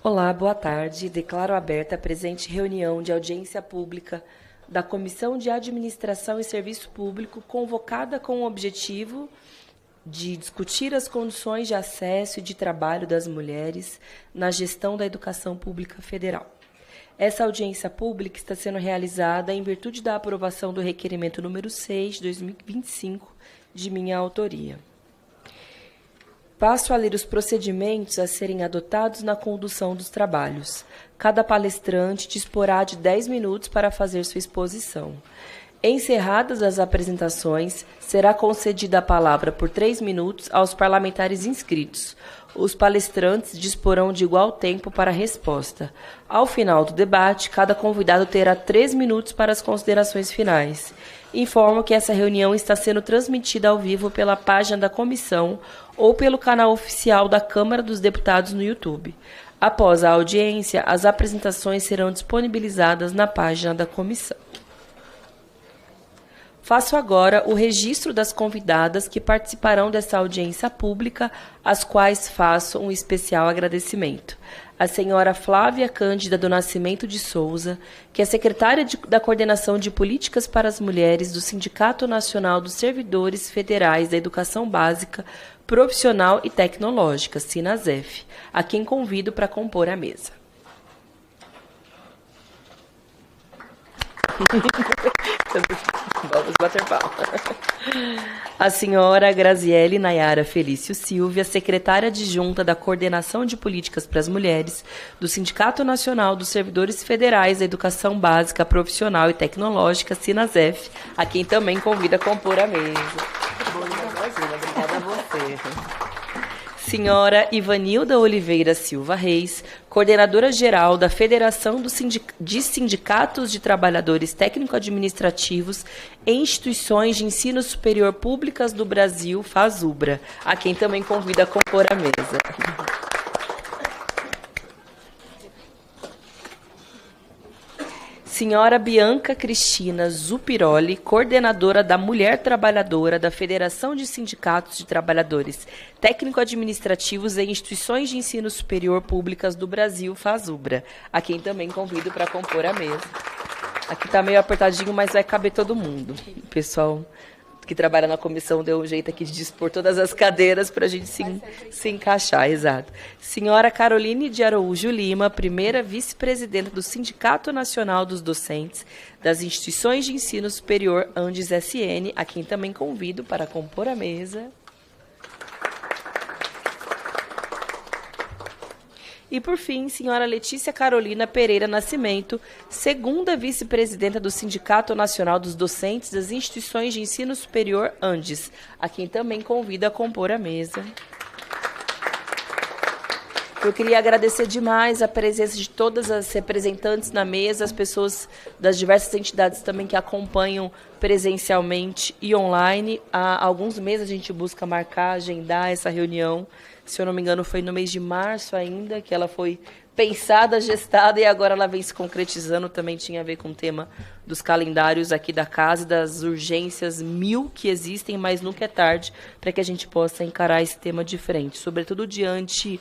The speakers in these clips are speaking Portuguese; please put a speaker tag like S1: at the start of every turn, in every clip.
S1: Olá, boa tarde. Declaro aberta a presente reunião de audiência pública da Comissão de Administração e Serviço Público, convocada com o objetivo de discutir as condições de acesso e de trabalho das mulheres na gestão da educação pública federal. Essa audiência pública está sendo realizada em virtude da aprovação do requerimento número 6, de 2025, de minha autoria. Passo a ler os procedimentos a serem adotados na condução dos trabalhos. Cada palestrante disporá de 10 minutos para fazer sua exposição. Encerradas as apresentações, será concedida a palavra por 3 minutos aos parlamentares inscritos. Os palestrantes disporão de igual tempo para a resposta. Ao final do debate, cada convidado terá 3 minutos para as considerações finais. Informo que essa reunião está sendo transmitida ao vivo pela página da comissão ou pelo canal oficial da Câmara dos Deputados no YouTube. Após a audiência, as apresentações serão disponibilizadas na página da comissão. Faço agora o registro das convidadas que participarão dessa audiência pública, às quais faço um especial agradecimento. A senhora Flávia Cândida do Nascimento de Souza, que é secretária da Coordenação de Políticas para as Mulheres do Sindicato Nacional dos Servidores Federais da Educação Básica, Profissional e Tecnológica, SINASEF, a quem convido para compor a mesa. Vamos bater palma. A senhora Graziele Nayara Felício Silvia, secretária adjunta da Coordenação de Políticas para as Mulheres do Sindicato Nacional dos Servidores Federais da Educação Básica, Profissional e Tecnológica, SINASEF, a quem também convido a compor a mesa. Obrigada a você. Senhora Ivanilda Oliveira Silva Reis, coordenadora-geral da Federação de Sindicatos de Trabalhadores Técnico-Administrativos e Instituições de Ensino Superior Públicas do Brasil, FASUBRA, a quem também convido a compor a mesa. Senhora Bianca Cristina Zupiroli, coordenadora da Mulher Trabalhadora da Federação de Sindicatos de Trabalhadores Técnico-Administrativos e Instituições de Ensino Superior Públicas do Brasil, FASUBRA, a quem também convido para compor a mesa. Aqui está meio apertadinho, mas vai caber todo mundo. O pessoal que trabalha na comissão deu um jeito aqui de dispor todas as cadeiras para a gente se encaixar, exato. Senhora Caroline de Araújo Lima, primeira vice-presidenta do Sindicato Nacional dos Docentes das Instituições de Ensino Superior Andes SN, a quem também convido para compor a mesa. E, por fim, senhora Letícia Carolina Pereira Nascimento, segunda vice-presidenta do Sindicato Nacional dos Docentes das Instituições de Ensino Superior Andes, a quem também convido a compor a mesa. Eu queria agradecer demais a presença de todas as representantes na mesa, as pessoas das diversas entidades também que acompanham presencialmente e online. Há alguns meses a gente busca marcar, agendar essa reunião. Se eu não me engano, foi no mês de março ainda que ela foi pensada, gestada e agora ela vem se concretizando. Também tinha a ver com o tema dos calendários aqui da casa e das urgências 1000 que existem, mas nunca é tarde para que a gente possa encarar esse tema de frente, sobretudo diante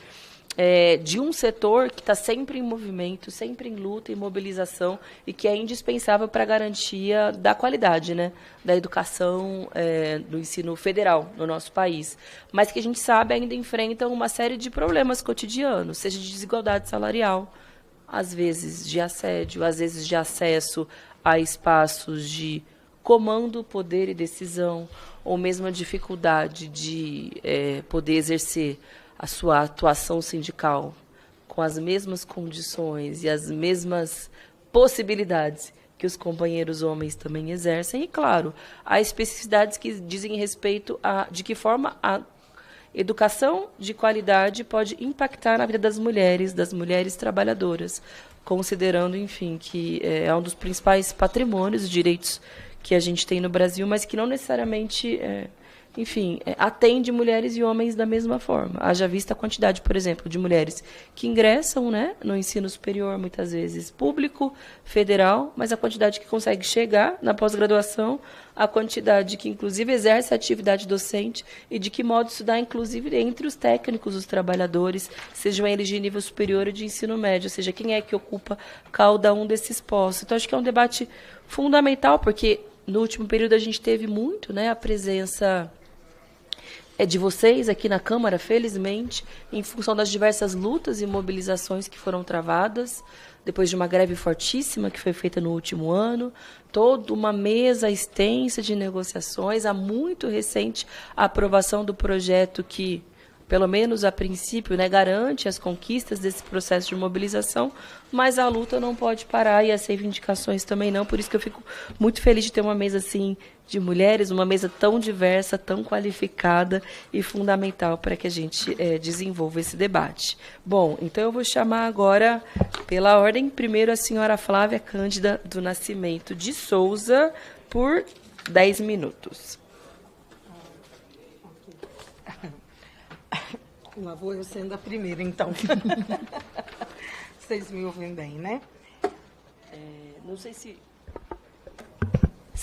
S1: de um setor que está sempre em movimento, sempre em luta e mobilização e que é indispensável para a garantia da qualidade, né, da educação do ensino federal no nosso país, mas que a gente sabe ainda enfrentam uma série de problemas cotidianos, seja de desigualdade salarial, às vezes de assédio, às vezes de acesso a espaços de comando, poder e decisão, ou mesmo a dificuldade de poder exercer a sua atuação sindical com as mesmas condições e as mesmas possibilidades que os companheiros homens também exercem. E, claro, há especificidades que dizem respeito a de que forma a educação de qualidade pode impactar na vida das mulheres trabalhadoras, considerando, enfim, que é um dos principais patrimônios, direitos que a gente tem no Brasil, mas que não necessariamente enfim, atende mulheres e homens da mesma forma. Haja vista a quantidade, por exemplo, de mulheres que ingressam, né, no ensino superior, muitas vezes público, federal, mas a quantidade que consegue chegar na pós-graduação, a quantidade que, inclusive, exerce a atividade docente e de que modo isso dá, inclusive, entre os técnicos, os trabalhadores, sejam eles de nível superior ou de ensino médio, ou seja, quem é que ocupa cada um desses postos. Então, acho que é um debate fundamental, porque no último período a gente teve muito, né, a presença de vocês aqui na Câmara, felizmente, em função das diversas lutas e mobilizações que foram travadas, depois de uma greve fortíssima que foi feita no último ano, toda uma mesa extensa de negociações, há muito recente a aprovação do projeto que, pelo menos a princípio, né, garante as conquistas desse processo de mobilização, mas a luta não pode parar e as reivindicações também não, por isso que eu fico muito feliz de ter uma mesa assim de mulheres, uma mesa tão diversa, tão qualificada e fundamental para que a gente desenvolva esse debate. Bom, então eu vou chamar agora, pela ordem, primeiro a senhora Flávia Cândida do Nascimento de Souza, por 10 minutos.
S2: Lá vou eu sendo a primeira, então. Vocês me ouvem bem, né?
S1: Não sei se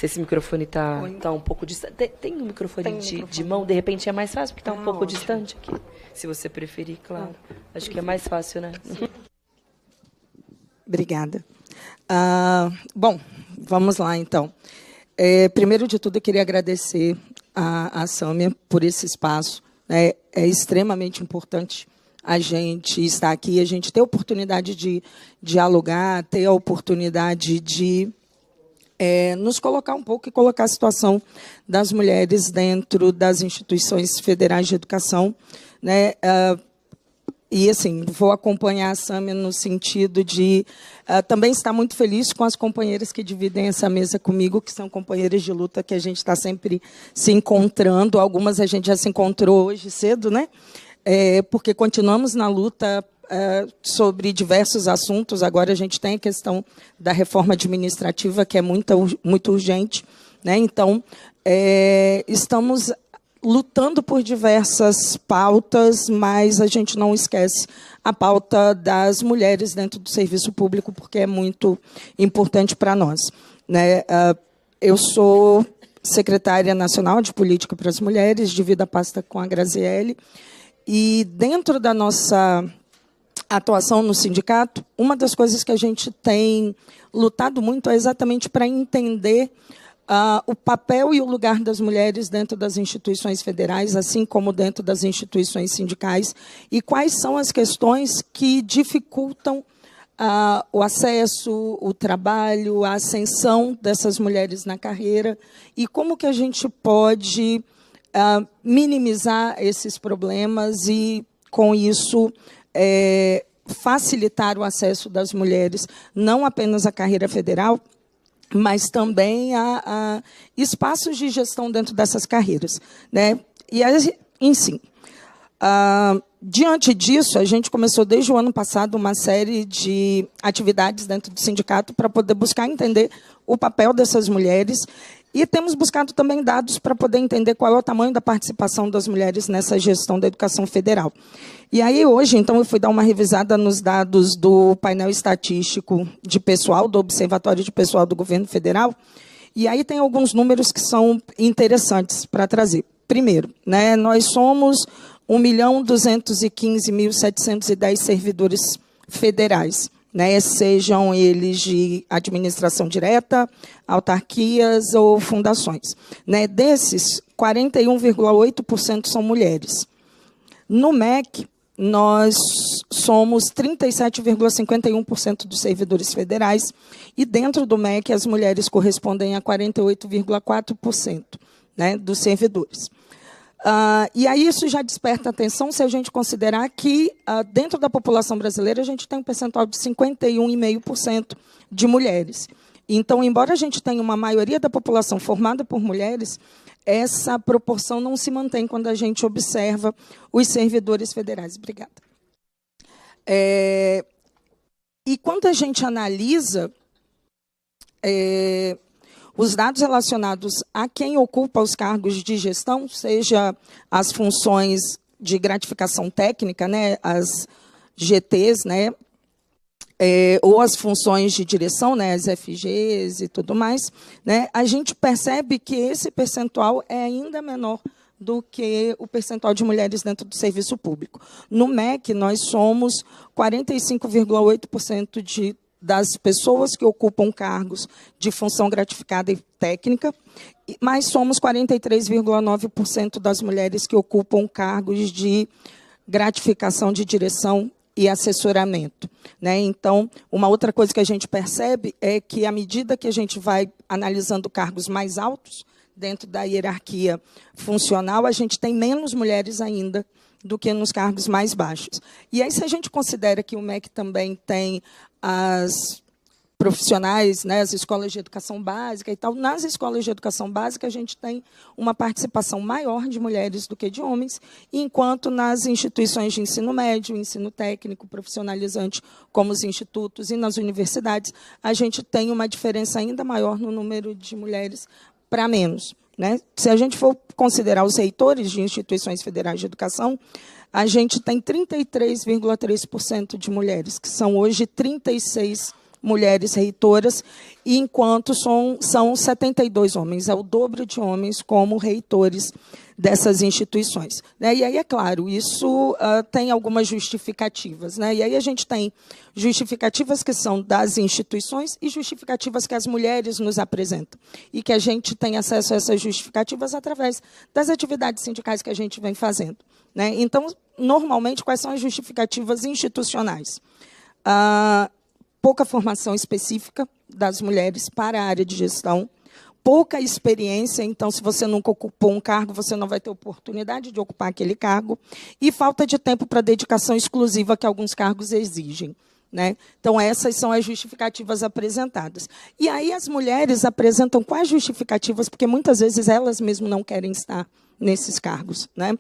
S1: esse microfone está um pouco distante. Tem um microfone de mão, de repente é mais fácil, porque está um pouco ótimo. Distante aqui. Se você preferir, claro. Acho que é mais fácil, né?
S2: Sim. Obrigada. Bom, vamos lá, então. Primeiro de tudo, eu queria agradecer a Sâmia por esse espaço. É extremamente importante a gente estar aqui, a gente ter a oportunidade de dialogar, ter a oportunidade de nos colocar um pouco e colocar a situação das mulheres dentro das instituições federais de educação, né? E, assim, vou acompanhar a Sâmia no sentido de também estar muito feliz com as companheiras que dividem essa mesa comigo, que são companheiras de luta que a gente está sempre se encontrando. Algumas a gente já se encontrou hoje cedo, né? Porque continuamos na luta sobre diversos assuntos. Agora a gente tem a questão da reforma administrativa, que é muito urgente, né? Então, estamos lutando por diversas pautas, mas a gente não esquece a pauta das mulheres dentro do serviço público, porque é muito importante para nós, né? Eu sou secretária nacional de Política para as Mulheres, divido a pasta com a Graziele, e dentro da nossa atuação no sindicato, uma das coisas que a gente tem lutado muito é exatamente para entender o papel e o lugar das mulheres dentro das instituições federais, assim como dentro das instituições sindicais, e quais são as questões que dificultam o acesso, o trabalho, a ascensão dessas mulheres na carreira, e como que a gente pode minimizar esses problemas e, com isso, facilitar o acesso das mulheres, não apenas à carreira federal, mas também a espaços de gestão dentro dessas carreiras, né? E, enfim, diante disso, a gente começou, desde o ano passado, uma série de atividades dentro do sindicato para poder buscar entender o papel dessas mulheres, e temos buscado também dados para poder entender qual é o tamanho da participação das mulheres nessa gestão da educação federal. E aí, hoje, então, eu fui dar uma revisada nos dados do painel estatístico de pessoal, do Observatório de Pessoal do Governo Federal, e aí tem alguns números que são interessantes para trazer. Primeiro, né, nós somos 1.215.710 servidores federais, né, sejam eles de administração direta, autarquias ou fundações. Né, desses, 41,8% são mulheres. No MEC, nós somos 37,51% dos servidores federais, e dentro do MEC as mulheres correspondem a 48,4%, né, dos servidores. E aí isso já desperta atenção se a gente considerar que, dentro da população brasileira, a gente tem um percentual de 51,5% de mulheres. Então, embora a gente tenha uma maioria da população formada por mulheres, essa proporção não se mantém quando a gente observa os servidores federais. Obrigada. E quando a gente analisa os dados relacionados a quem ocupa os cargos de gestão, seja as funções de gratificação técnica, né, as GTs, né, ou as funções de direção, né, as FGs e tudo mais, né, a gente percebe que esse percentual é ainda menor do que o percentual de mulheres dentro do serviço público. No MEC, nós somos 45,8% das pessoas que ocupam cargos de função gratificada e técnica, mas somos 43,9% das mulheres que ocupam cargos de gratificação de direção e assessoramento, né? Então, uma outra coisa que a gente percebe é que, à medida que a gente vai analisando cargos mais altos, dentro da hierarquia funcional, a gente tem menos mulheres ainda do que nos cargos mais baixos. E aí, se a gente considera que o MEC também tem as profissionais, né, as escolas de educação básica e tal, nas escolas de educação básica a gente tem uma participação maior de mulheres do que de homens, enquanto nas instituições de ensino médio, ensino técnico, profissionalizante, como os institutos e nas universidades, a gente tem uma diferença ainda maior no número de mulheres para menos, né? Se a gente for considerar os reitores de instituições federais de educação, a gente tem 33,3% de mulheres, que são hoje 36 mulheres reitoras, e enquanto são 72 homens, é o dobro de homens como reitores dessas instituições, né? E aí, é claro, isso tem algumas justificativas, né? E aí a gente tem justificativas que são das instituições e justificativas que as mulheres nos apresentam, e que a gente tem acesso a essas justificativas através das atividades sindicais que a gente vem fazendo, né? Então, normalmente, quais são as justificativas institucionais? Pouca formação específica das mulheres para a área de gestão, pouca experiência, então, se você nunca ocupou um cargo, você não vai ter oportunidade de ocupar aquele cargo, e falta de tempo para dedicação exclusiva que alguns cargos exigem, né? Então, essas são as justificativas apresentadas. E aí as mulheres apresentam quais justificativas, porque muitas vezes elas mesmas não querem estar nesses cargos, né?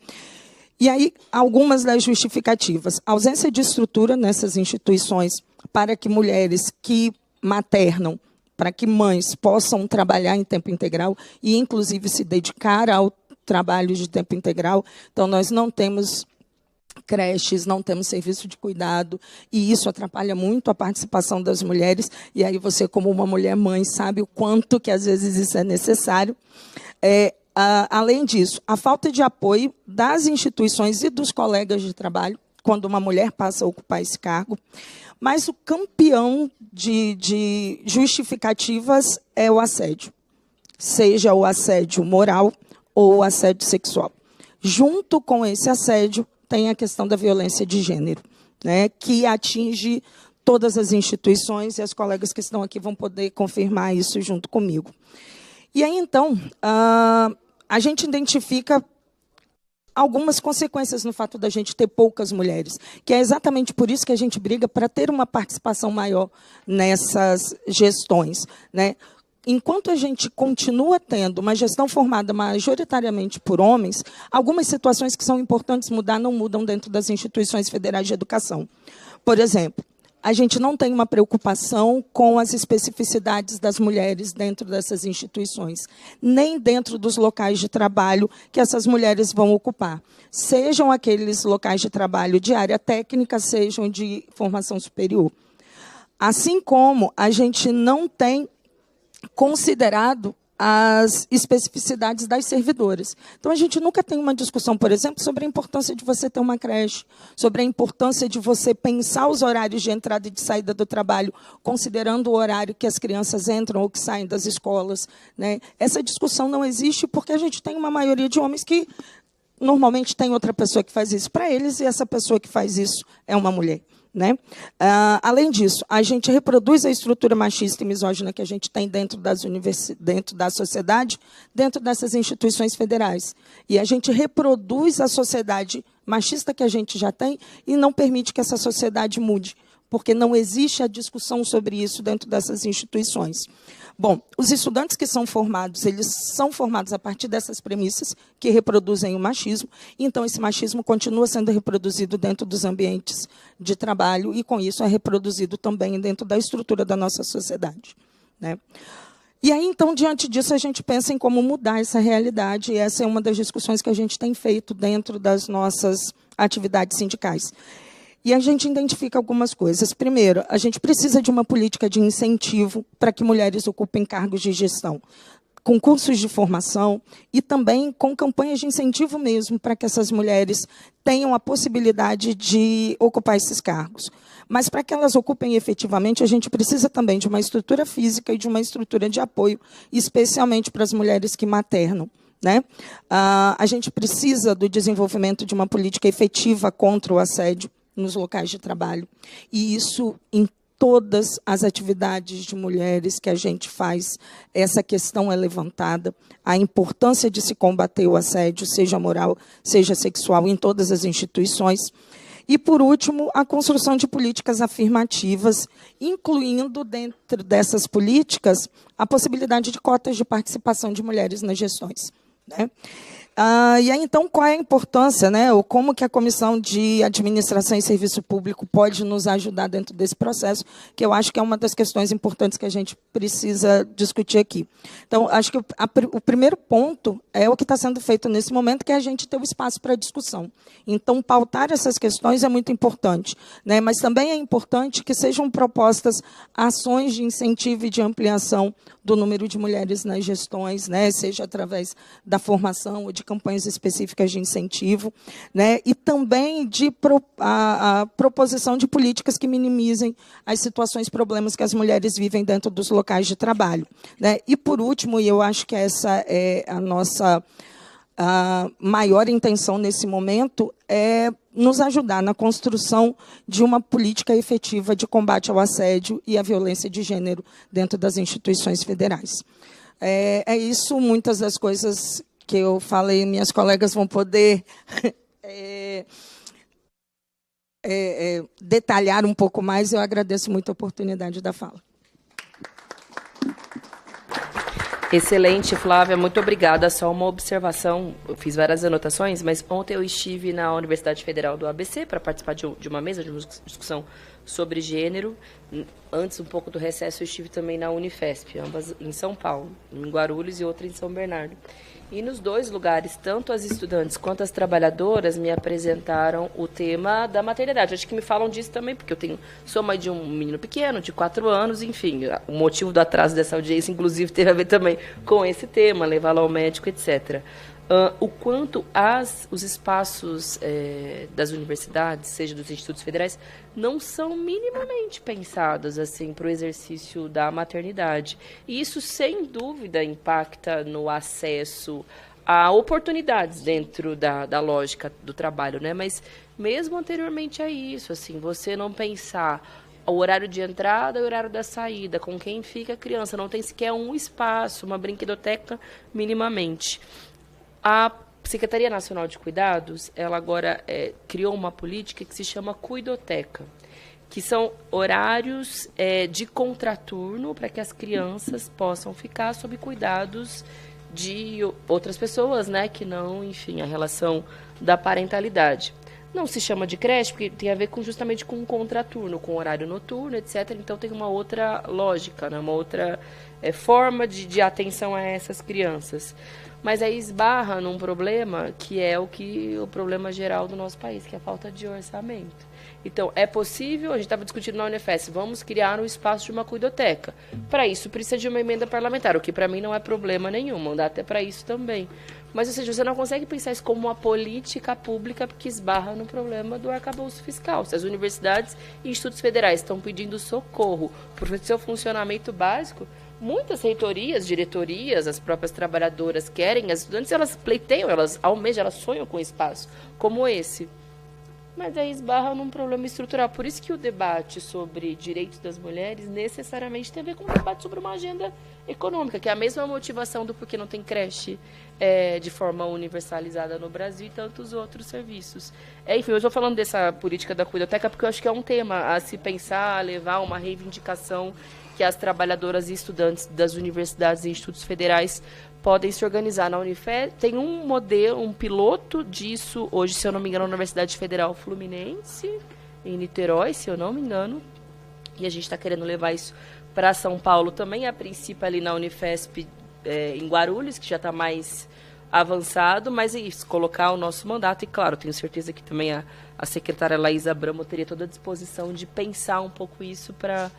S2: E aí, algumas das justificativas: ausência de estrutura nessas instituições para que mulheres que maternam, para que mães possam trabalhar em tempo integral e, inclusive, se dedicar ao trabalho de tempo integral. Então, nós não temos creches, não temos serviço de cuidado, e isso atrapalha muito a participação das mulheres. E aí você, como uma mulher mãe, sabe o quanto que, às vezes, isso é necessário. Além disso, a falta de apoio das instituições e dos colegas de trabalho, quando uma mulher passa a ocupar esse cargo. Mas o campeão de justificativas é o assédio, seja o assédio moral ou o assédio sexual. Junto com esse assédio, tem a questão da violência de gênero, né, que atinge todas as instituições, e as colegas que estão aqui vão poder confirmar isso junto comigo. E aí, então, a gente identifica algumas consequências no fato da gente ter poucas mulheres, que é exatamente por isso que a gente briga para ter uma participação maior nessas gestões, né? Enquanto a gente continua tendo uma gestão formada majoritariamente por homens, algumas situações que são importantes mudar não mudam dentro das instituições federais de educação. Por exemplo, a gente não tem uma preocupação com as especificidades das mulheres dentro dessas instituições, nem dentro dos locais de trabalho que essas mulheres vão ocupar. Sejam aqueles locais de trabalho de área técnica, sejam de formação superior. Assim como a gente não tem considerado as especificidades das servidoras. Então, a gente nunca tem uma discussão, por exemplo, sobre a importância de você ter uma creche, sobre a importância de você pensar os horários de entrada e de saída do trabalho, considerando o horário que as crianças entram ou que saem das escolas, né? Essa discussão não existe porque a gente tem uma maioria de homens que normalmente tem outra pessoa que faz isso para eles, e essa pessoa que faz isso é uma mulher, né? Além disso, a gente reproduz a estrutura machista e misógina que a gente tem dentro dentro da sociedade, dentro dessas instituições federais. E a gente reproduz a sociedade machista que a gente já tem e não permite que essa sociedade mude, porque não existe a discussão sobre isso dentro dessas instituições. Bom, os estudantes que são formados, eles são formados a partir dessas premissas que reproduzem o machismo, então esse machismo continua sendo reproduzido dentro dos ambientes de trabalho e, com isso, é reproduzido também dentro da estrutura da nossa sociedade, né? E aí, então, diante disso, a gente pensa em como mudar essa realidade, e essa é uma das discussões que a gente tem feito dentro das nossas atividades sindicais. E a gente identifica algumas coisas. Primeiro, a gente precisa de uma política de incentivo para que mulheres ocupem cargos de gestão, com cursos de formação e também com campanhas de incentivo mesmo para que essas mulheres tenham a possibilidade de ocupar esses cargos. Mas, para que elas ocupem efetivamente, a gente precisa também de uma estrutura física e de uma estrutura de apoio, especialmente para as mulheres que maternam, né? A gente precisa do desenvolvimento de uma política efetiva contra o assédio nos locais de trabalho. E isso em todas as atividades de mulheres que a gente faz, essa questão é levantada, a importância de se combater o assédio, seja moral, seja sexual, em todas as instituições. E, por último, a construção de políticas afirmativas, incluindo dentro dessas políticas a possibilidade de cotas de participação de mulheres nas gestões, né? E aí, então, qual é a importância, né, ou como que a Comissão de Administração e Serviço Público pode nos ajudar dentro desse processo, que eu acho que é uma das questões importantes que a gente precisa discutir aqui. Então, acho que o primeiro ponto é o que está sendo feito nesse momento, que é a gente ter o espaço para discussão. Então, pautar essas questões é muito importante, né, mas também é importante que sejam propostas ações de incentivo e de ampliação do número de mulheres nas gestões, né, seja através da formação ou de campanhas específicas de incentivo, né, e também de a proposição de políticas que minimizem as situações, problemas que as mulheres vivem dentro dos locais de trabalho, né. E, por último, e eu acho que essa é a nossa maior intenção nesse momento, é nos ajudar na construção de uma política efetiva de combate ao assédio e à violência de gênero dentro das instituições federais. É isso, muitas das coisas que eu falei, minhas colegas vão poder detalhar um pouco mais. Eu agradeço muito a oportunidade da fala.
S1: Excelente, Flávia, muito obrigada. Só uma observação, eu fiz várias anotações, mas ontem eu estive na Universidade Federal do ABC para participar de uma mesa, de uma discussão sobre gênero. Antes, um pouco do recesso, eu estive também na Unifesp, ambas em São Paulo, em Guarulhos e outra em São Bernardo. E nos dois lugares, tanto as estudantes quanto as trabalhadoras me apresentaram o tema da maternidade. Acho que me falam disso também, porque sou mãe de um menino pequeno, de 4 anos, enfim. O motivo do atraso dessa audiência, inclusive, teve a ver também com esse tema, levá-lo ao médico, etc. O quanto os espaços das universidades, seja dos institutos federais, não são minimamente pensados assim, para o exercício da maternidade. E isso, sem dúvida, impacta no acesso a oportunidades dentro da lógica do trabalho, né? Mas, mesmo anteriormente a isso, assim, você não pensar o horário de entrada e o horário da saída, com quem fica a criança, não tem sequer um espaço, uma brinquedoteca minimamente. A Secretaria Nacional de Cuidados, ela agora criou uma política que se chama Cuidoteca, que são horários de contraturno para que as crianças possam ficar sob cuidados de outras pessoas, né, que não, enfim, a relação da parentalidade. Não se chama de creche, porque tem a ver justamente com contraturno, com horário noturno, etc. Então, tem uma outra lógica, né, uma outra forma de atenção a essas crianças. Mas aí esbarra num problema que é o problema geral do nosso país, que é a falta de orçamento. Então, é possível, a gente estava discutindo na Unifesp, vamos criar um espaço de uma cuidoteca. Para isso, precisa de uma emenda parlamentar, o que para mim não é problema nenhum, dá até para isso também. Mas, ou seja, você não consegue pensar isso como uma política pública que esbarra no problema do arcabouço fiscal. Se as universidades e institutos federais estão pedindo socorro para o seu funcionamento básico, muitas reitorias, diretorias, as próprias trabalhadoras querem, as estudantes, elas pleiteiam, elas almejam, elas sonham com espaço como esse. Mas aí esbarra num problema estrutural. Por isso que o debate sobre direitos das mulheres necessariamente tem a ver com o debate sobre uma agenda econômica, que é a mesma motivação do porquê não tem creche de forma universalizada no Brasil e tantos outros serviços. Enfim, eu estou falando dessa política da cuidoteca porque eu acho que é um tema a se pensar, a levar uma reivindicação que as trabalhadoras e estudantes das universidades e institutos federais podem se organizar. Na Unifesp tem um modelo, um piloto disso, hoje, se eu não me engano, na Universidade Federal Fluminense, em Niterói, se eu não me engano, e a gente está querendo levar isso para São Paulo também, a princípio ali na Unifesp, em Guarulhos, que já está mais avançado, mas é isso, colocar o nosso mandato, e claro, tenho certeza que também a secretária Laís Abramo teria toda a disposição de pensar um pouco isso para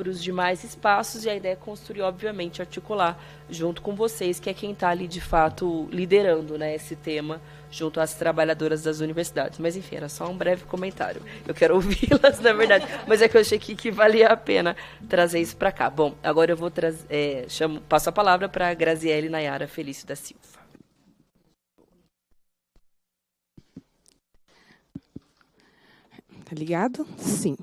S1: os demais espaços, e a ideia é construir, obviamente, articular junto com vocês, que é quem está ali, de fato, liderando, né, esse tema, junto às trabalhadoras das universidades. Mas, enfim, era só um breve comentário. Eu quero ouvi-las, na verdade, mas é que eu achei que valia a pena trazer isso para cá. Bom, agora eu vou passo a palavra para a Graziele Nayara Felício da Silva.
S3: Tá ligado? Sim.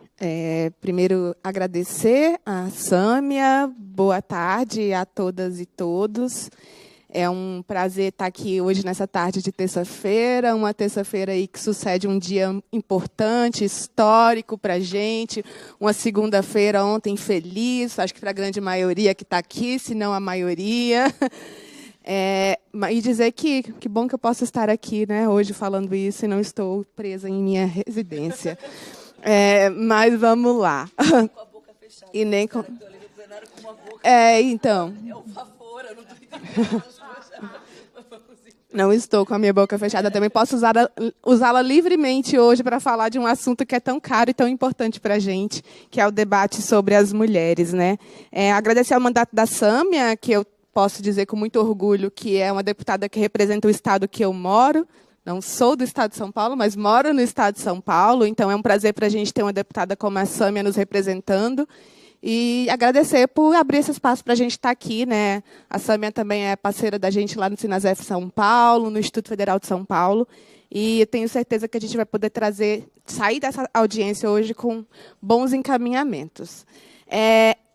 S3: Primeiro, agradecer a Sâmia. Boa tarde a todas e todos. É um prazer estar aqui hoje, nessa tarde de terça-feira, uma terça-feira aí que sucede um dia importante, histórico para a gente, uma segunda-feira ontem feliz, acho que para a grande maioria que está aqui, se não a maioria. E dizer que bom que eu posso estar aqui, né, hoje falando isso e não estou presa em minha residência. Mas vamos lá.
S1: Com a boca fechada.
S3: E nem com... então.
S1: É o favor, eu não estou entendendo.
S3: Não estou com a minha boca fechada. Também posso usá-la livremente hoje para falar de um assunto que é tão caro e tão importante para a gente, que é o debate sobre as mulheres, né? Agradecer ao mandato da Sâmia, que eu posso dizer com muito orgulho que é uma deputada que representa o estado que eu moro. Não sou do estado de São Paulo, mas moro no estado de São Paulo. Então, é um prazer para a gente ter uma deputada como a Sâmia nos representando. E agradecer por abrir esse espaço para a gente estar aqui, né? A Sâmia também é parceira da gente lá no Sinasef São Paulo, no Instituto Federal de São Paulo. E eu tenho certeza que a gente vai poder sair dessa audiência hoje com bons encaminhamentos.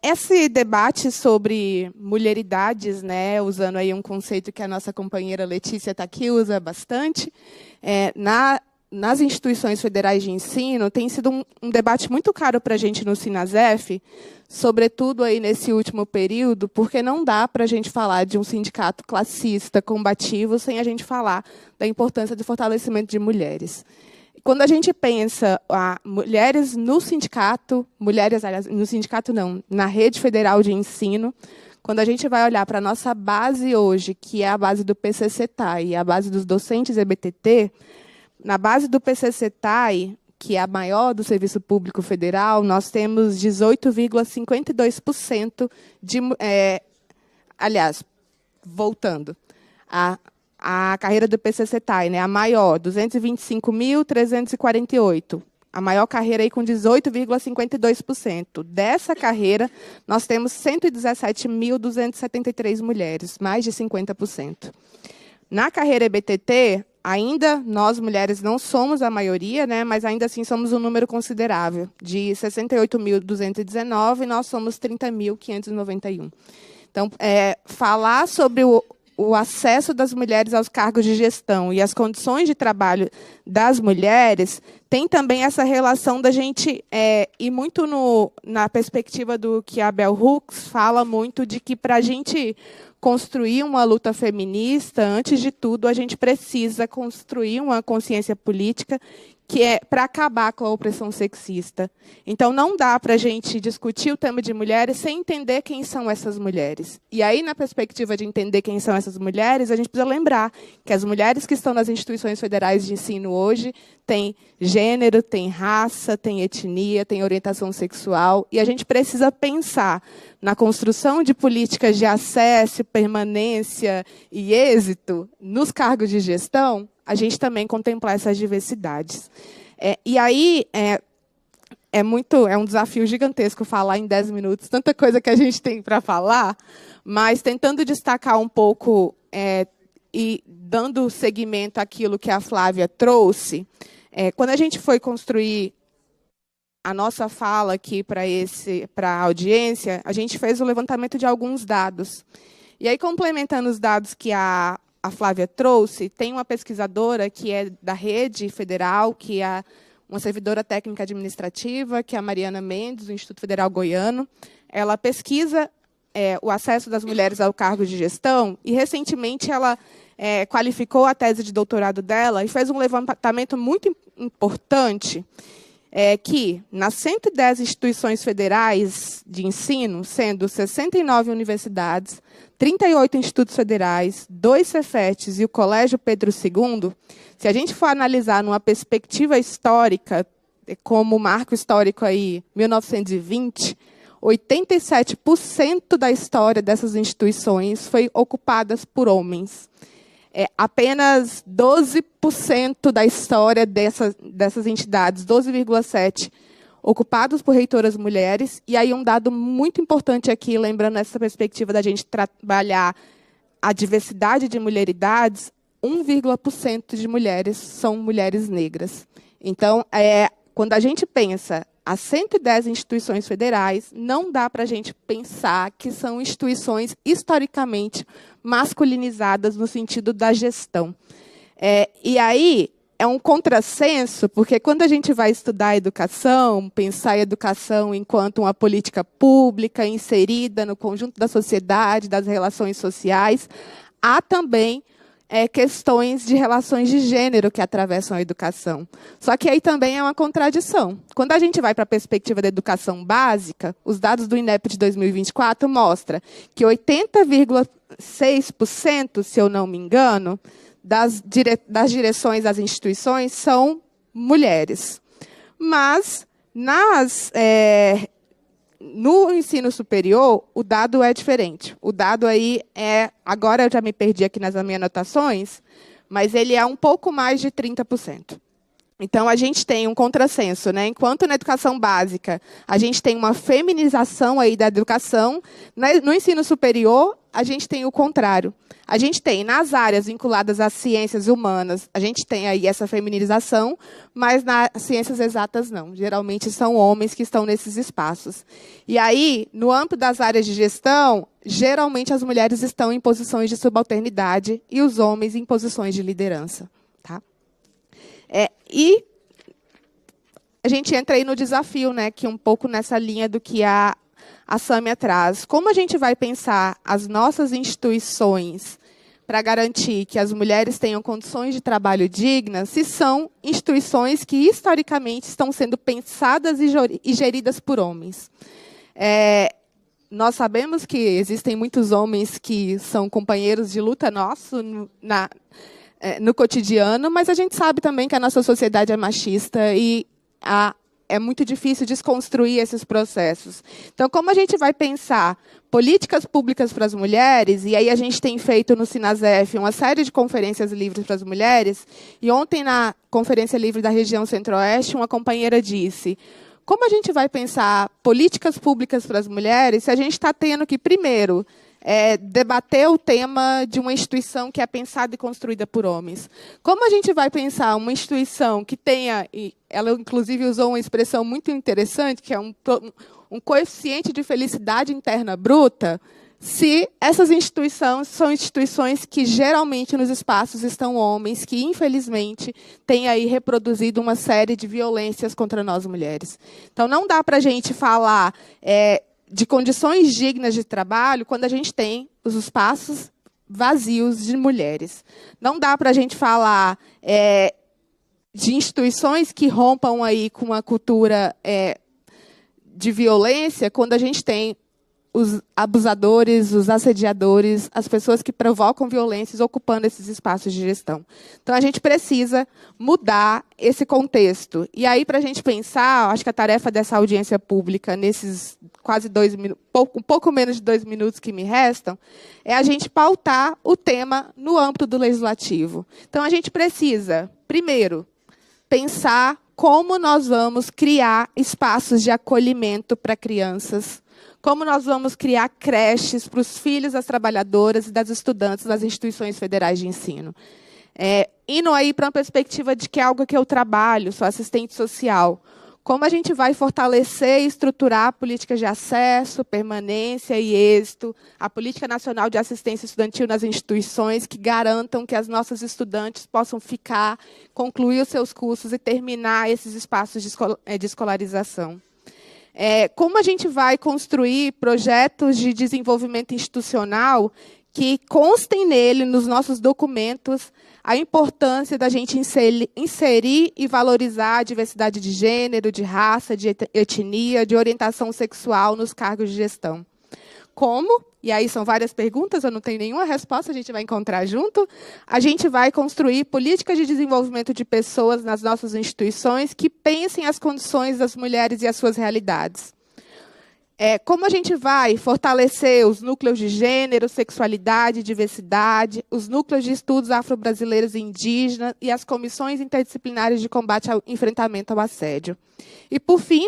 S3: Esse debate sobre mulheridades, né, usando aí um conceito que a nossa companheira Letícia está aqui, usa bastante, nas instituições federais de ensino, tem sido um debate muito caro para a gente no Sinasef, sobretudo aí nesse último período, porque não dá para a gente falar de um sindicato classista, combativo, sem a gente falar da importância do fortalecimento de mulheres. Quando a gente pensa mulheres no sindicato, aliás, no sindicato não, na rede federal de ensino, quando a gente vai olhar para a nossa base hoje, que é a base do PCCTAI e a base dos docentes EBTT, na base do PCCTAI, que é a maior do Serviço Público Federal, nós temos 18,52% de... aliás, voltando, a carreira do PCCTAI, né, a maior, 225.348. A maior carreira aí com 18,52%. Dessa carreira, nós temos 117.273 mulheres, mais de 50%. Na carreira EBTT, ainda nós, mulheres, não somos a maioria, né, mas ainda assim somos um número considerável. De 68.219, nós somos 30.591. Então, falar sobre o acesso das mulheres aos cargos de gestão e as condições de trabalho das mulheres tem também essa relação da gente ir muito na perspectiva do que a Bell Hooks fala muito, de que para a gente construir uma luta feminista, antes de tudo, a gente precisa construir uma consciência política que é para acabar com a opressão sexista. Então, não dá para a gente discutir o tema de mulheres sem entender quem são essas mulheres. E aí, na perspectiva de entender quem são essas mulheres, a gente precisa lembrar que as mulheres que estão nas instituições federais de ensino hoje têm gênero, têm raça, têm etnia, têm orientação sexual, e a gente precisa pensar na construção de políticas de acesso, permanência e êxito nos cargos de gestão, a gente também contemplar essas diversidades. E aí, é um desafio gigantesco falar em 10 minutos, tanta coisa que a gente tem para falar, mas tentando destacar um pouco e dando seguimento àquilo que a Flávia trouxe, quando a gente foi construir a nossa fala aqui para a audiência, a gente fez o levantamento de alguns dados. E aí, complementando os dados que a Flávia trouxe, tem uma pesquisadora que é da rede federal, que é uma servidora técnica administrativa, que é a Mariana Mendes, do Instituto Federal Goiano. Ela pesquisa o acesso das mulheres ao cargo de gestão e, recentemente, ela qualificou a tese de doutorado dela e fez um levantamento muito importante é que, nas 110 instituições federais de ensino, sendo 69 universidades, 38 institutos federais, 2 Cefetes e o Colégio Pedro II, se a gente for analisar numa perspectiva histórica, como marco histórico aí, 1920, 87% da história dessas instituições foi ocupadas por homens. Apenas 12% da história dessas entidades, 12,7%, ocupados por reitoras mulheres. E aí um dado muito importante aqui, lembrando essa perspectiva da gente trabalhar a diversidade de mulheridades, 1,% de mulheres são mulheres negras. Então, quando a gente pensa as 110 instituições federais, não dá para a gente pensar que são instituições historicamente masculinizadas no sentido da gestão. E aí é um contrassenso, porque quando a gente vai estudar a educação, pensar a educação enquanto uma política pública inserida no conjunto da sociedade, das relações sociais, há também questões de relações de gênero que atravessam a educação. Ssó que aí também é uma contradição. Quando a gente vai para a perspectiva da educação básica, os dados do INEP de 2024 mostram que 80,6%, se eu não me engano, das direções das instituições são mulheres. Mas, no ensino superior, o dado é diferente. O dado aí agora eu já me perdi aqui nas minhas anotações, mas ele é um pouco mais de 30%. Então, a gente tem um contrassenso, né? Enquanto na educação básica a gente tem uma feminização aí da educação, no ensino superior a gente tem o contrário. A gente tem, nas áreas vinculadas às ciências humanas, a gente tem aí essa feminização, mas nas ciências exatas não. Geralmente são homens que estão nesses espaços. E aí, no âmbito das áreas de gestão, geralmente as mulheres estão em posições de subalternidade e os homens em posições de liderança. Tá? E a gente entra aí no desafio, né, que um pouco nessa linha do que a Sâmia traz. Como a gente vai pensar as nossas instituições para garantir que as mulheres tenham condições de trabalho dignas, se são instituições que, historicamente, estão sendo pensadas e geridas por homens? Nós sabemos que existem muitos homens que são companheiros de luta nosso no cotidiano, mas a gente sabe também que a nossa sociedade é machista e é muito difícil desconstruir esses processos. Então, como a gente vai pensar políticas públicas para as mulheres, e aí a gente tem feito no Sinasef uma série de conferências livres para as mulheres, e ontem, na Conferência Livre da Região Centro-Oeste, uma companheira disse: como a gente vai pensar políticas públicas para as mulheres se a gente está tendo que, primeiro, debater o tema de uma instituição que é pensada e construída por homens? Como a gente vai pensar uma instituição que tenha, e ela inclusive usou uma expressão muito interessante, que é um coeficiente de felicidade interna bruta, se essas instituições são instituições que geralmente nos espaços estão homens, que infelizmente têm aí reproduzido uma série de violências contra nós mulheres? Então, não dá para a gente falar de condições dignas de trabalho quando a gente tem os espaços vazios de mulheres. Não dá para a gente falar de instituições que rompam aí com uma cultura de violência quando a gente tem os abusadores, os assediadores, as pessoas que provocam violências ocupando esses espaços de gestão. Então, a gente precisa mudar esse contexto. E aí, para a gente pensar, acho que a tarefa dessa audiência pública, nesses quase 2 minutos, um pouco menos de 2 minutos que me restam, é a gente pautar o tema no âmbito do legislativo. Então, a gente precisa, primeiro, pensar como nós vamos criar espaços de acolhimento para crianças, como nós vamos criar creches para os filhos das trabalhadoras e das estudantes das instituições federais de ensino. Indo aí para uma perspectiva de que é algo que eu trabalho, sou assistente social. Como a gente vai fortalecer e estruturar políticas de acesso, permanência e êxito, a Política Nacional de Assistência Estudantil nas instituições que garantam que as nossas estudantes possam ficar, concluir os seus cursos e terminar esses espaços de escolarização. Como a gente vai construir projetos de desenvolvimento institucional que constem nele, nos nossos documentos, a importância da gente inserir e valorizar a diversidade de gênero, de raça, de etnia, de orientação sexual nos cargos de gestão. Como? E aí são várias perguntas, eu não tenho nenhuma resposta, a gente vai encontrar junto. A gente vai construir políticas de desenvolvimento de pessoas nas nossas instituições que pensem as condições das mulheres e as suas realidades. Como a gente vai fortalecer os núcleos de gênero, sexualidade, diversidade, os núcleos de estudos afro-brasileiros e indígenas e as comissões interdisciplinares de combate ao enfrentamento ao assédio. E, por fim,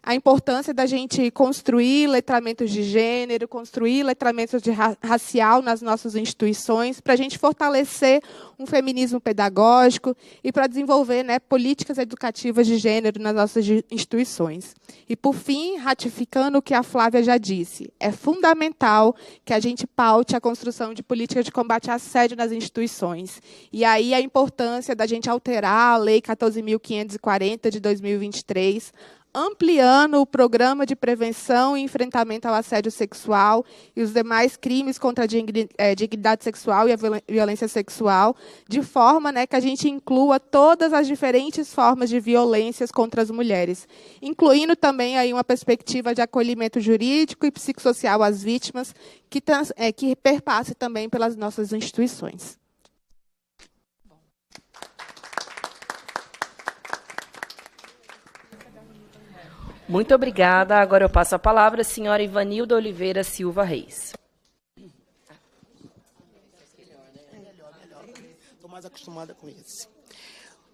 S3: a importância da gente construir letramentos de gênero, construir letramentos de racial nas nossas instituições, para a gente fortalecer um feminismo pedagógico e para desenvolver políticas educativas de gênero nas nossas instituições. E, por fim, ratificando o que a Flávia já disse, é fundamental que a gente paute a construção de políticas de combate ao assédio nas instituições. E aí a importância da gente alterar a Lei 14.540 de 2023, ampliando o programa de prevenção e enfrentamento ao assédio sexual e os demais crimes contra a dignidade sexual e a violência sexual, de forma que a gente inclua todas as diferentes formas de violências contra as mulheres, incluindo também aí uma perspectiva de acolhimento jurídico e psicossocial às vítimas, que perpasse também pelas nossas instituições.
S1: Muito obrigada. Agora eu passo a palavra à senhora Ivanilda Oliveira Silva Reis.
S4: Estou mais acostumada com isso.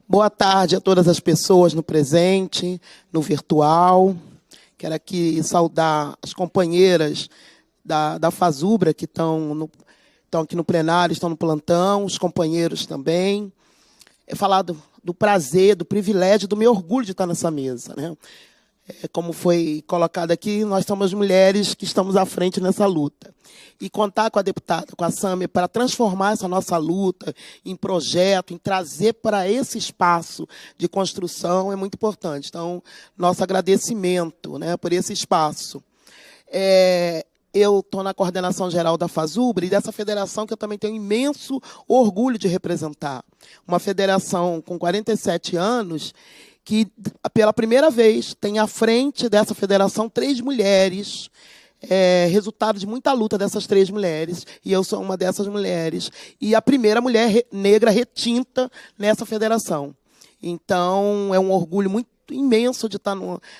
S4: Boa tarde a todas as pessoas no presente, no virtual. Quero aqui saudar as companheiras da FASUBRA que estão aqui no plenário, estão no plantão, os companheiros também. Falar do prazer, do privilégio, do meu orgulho de estar nessa mesa, como foi colocado aqui, nós somos mulheres que estamos à frente nessa luta. E contar com a deputada, com a Sâmia, para transformar essa nossa luta em projeto, em trazer para esse espaço de construção, é muito importante. Então, nosso agradecimento por esse espaço. Eu estou na coordenação geral da FASUBRA e dessa federação que eu também tenho imenso orgulho de representar. Uma federação com 47 anos, que, pela primeira vez, tem à frente dessa federação 3 mulheres, resultado de muita luta dessas 3 mulheres, e eu sou uma dessas mulheres, e a primeira mulher negra retinta nessa federação. Então, é um orgulho muito imenso de estar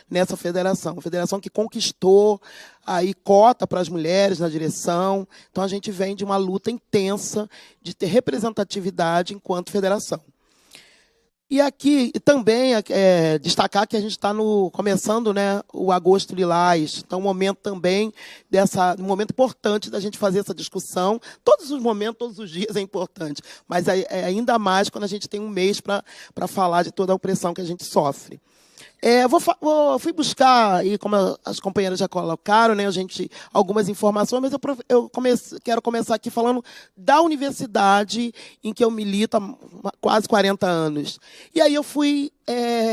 S4: nessa federação, uma federação que conquistou aí cota para as mulheres na direção. Então, a gente vem de uma luta intensa de ter representatividade enquanto federação. E aqui também destacar que a gente está começando o Agosto Lilás, então um momento também um momento importante da gente fazer essa discussão. Todos os momentos, todos os dias é importante, mas ainda mais quando a gente tem um mês para falar de toda a opressão que a gente sofre. Fui buscar, e como as companheiras já colocaram, algumas informações, mas quero começar aqui falando da universidade em que eu milito há quase 40 anos. E aí eu fui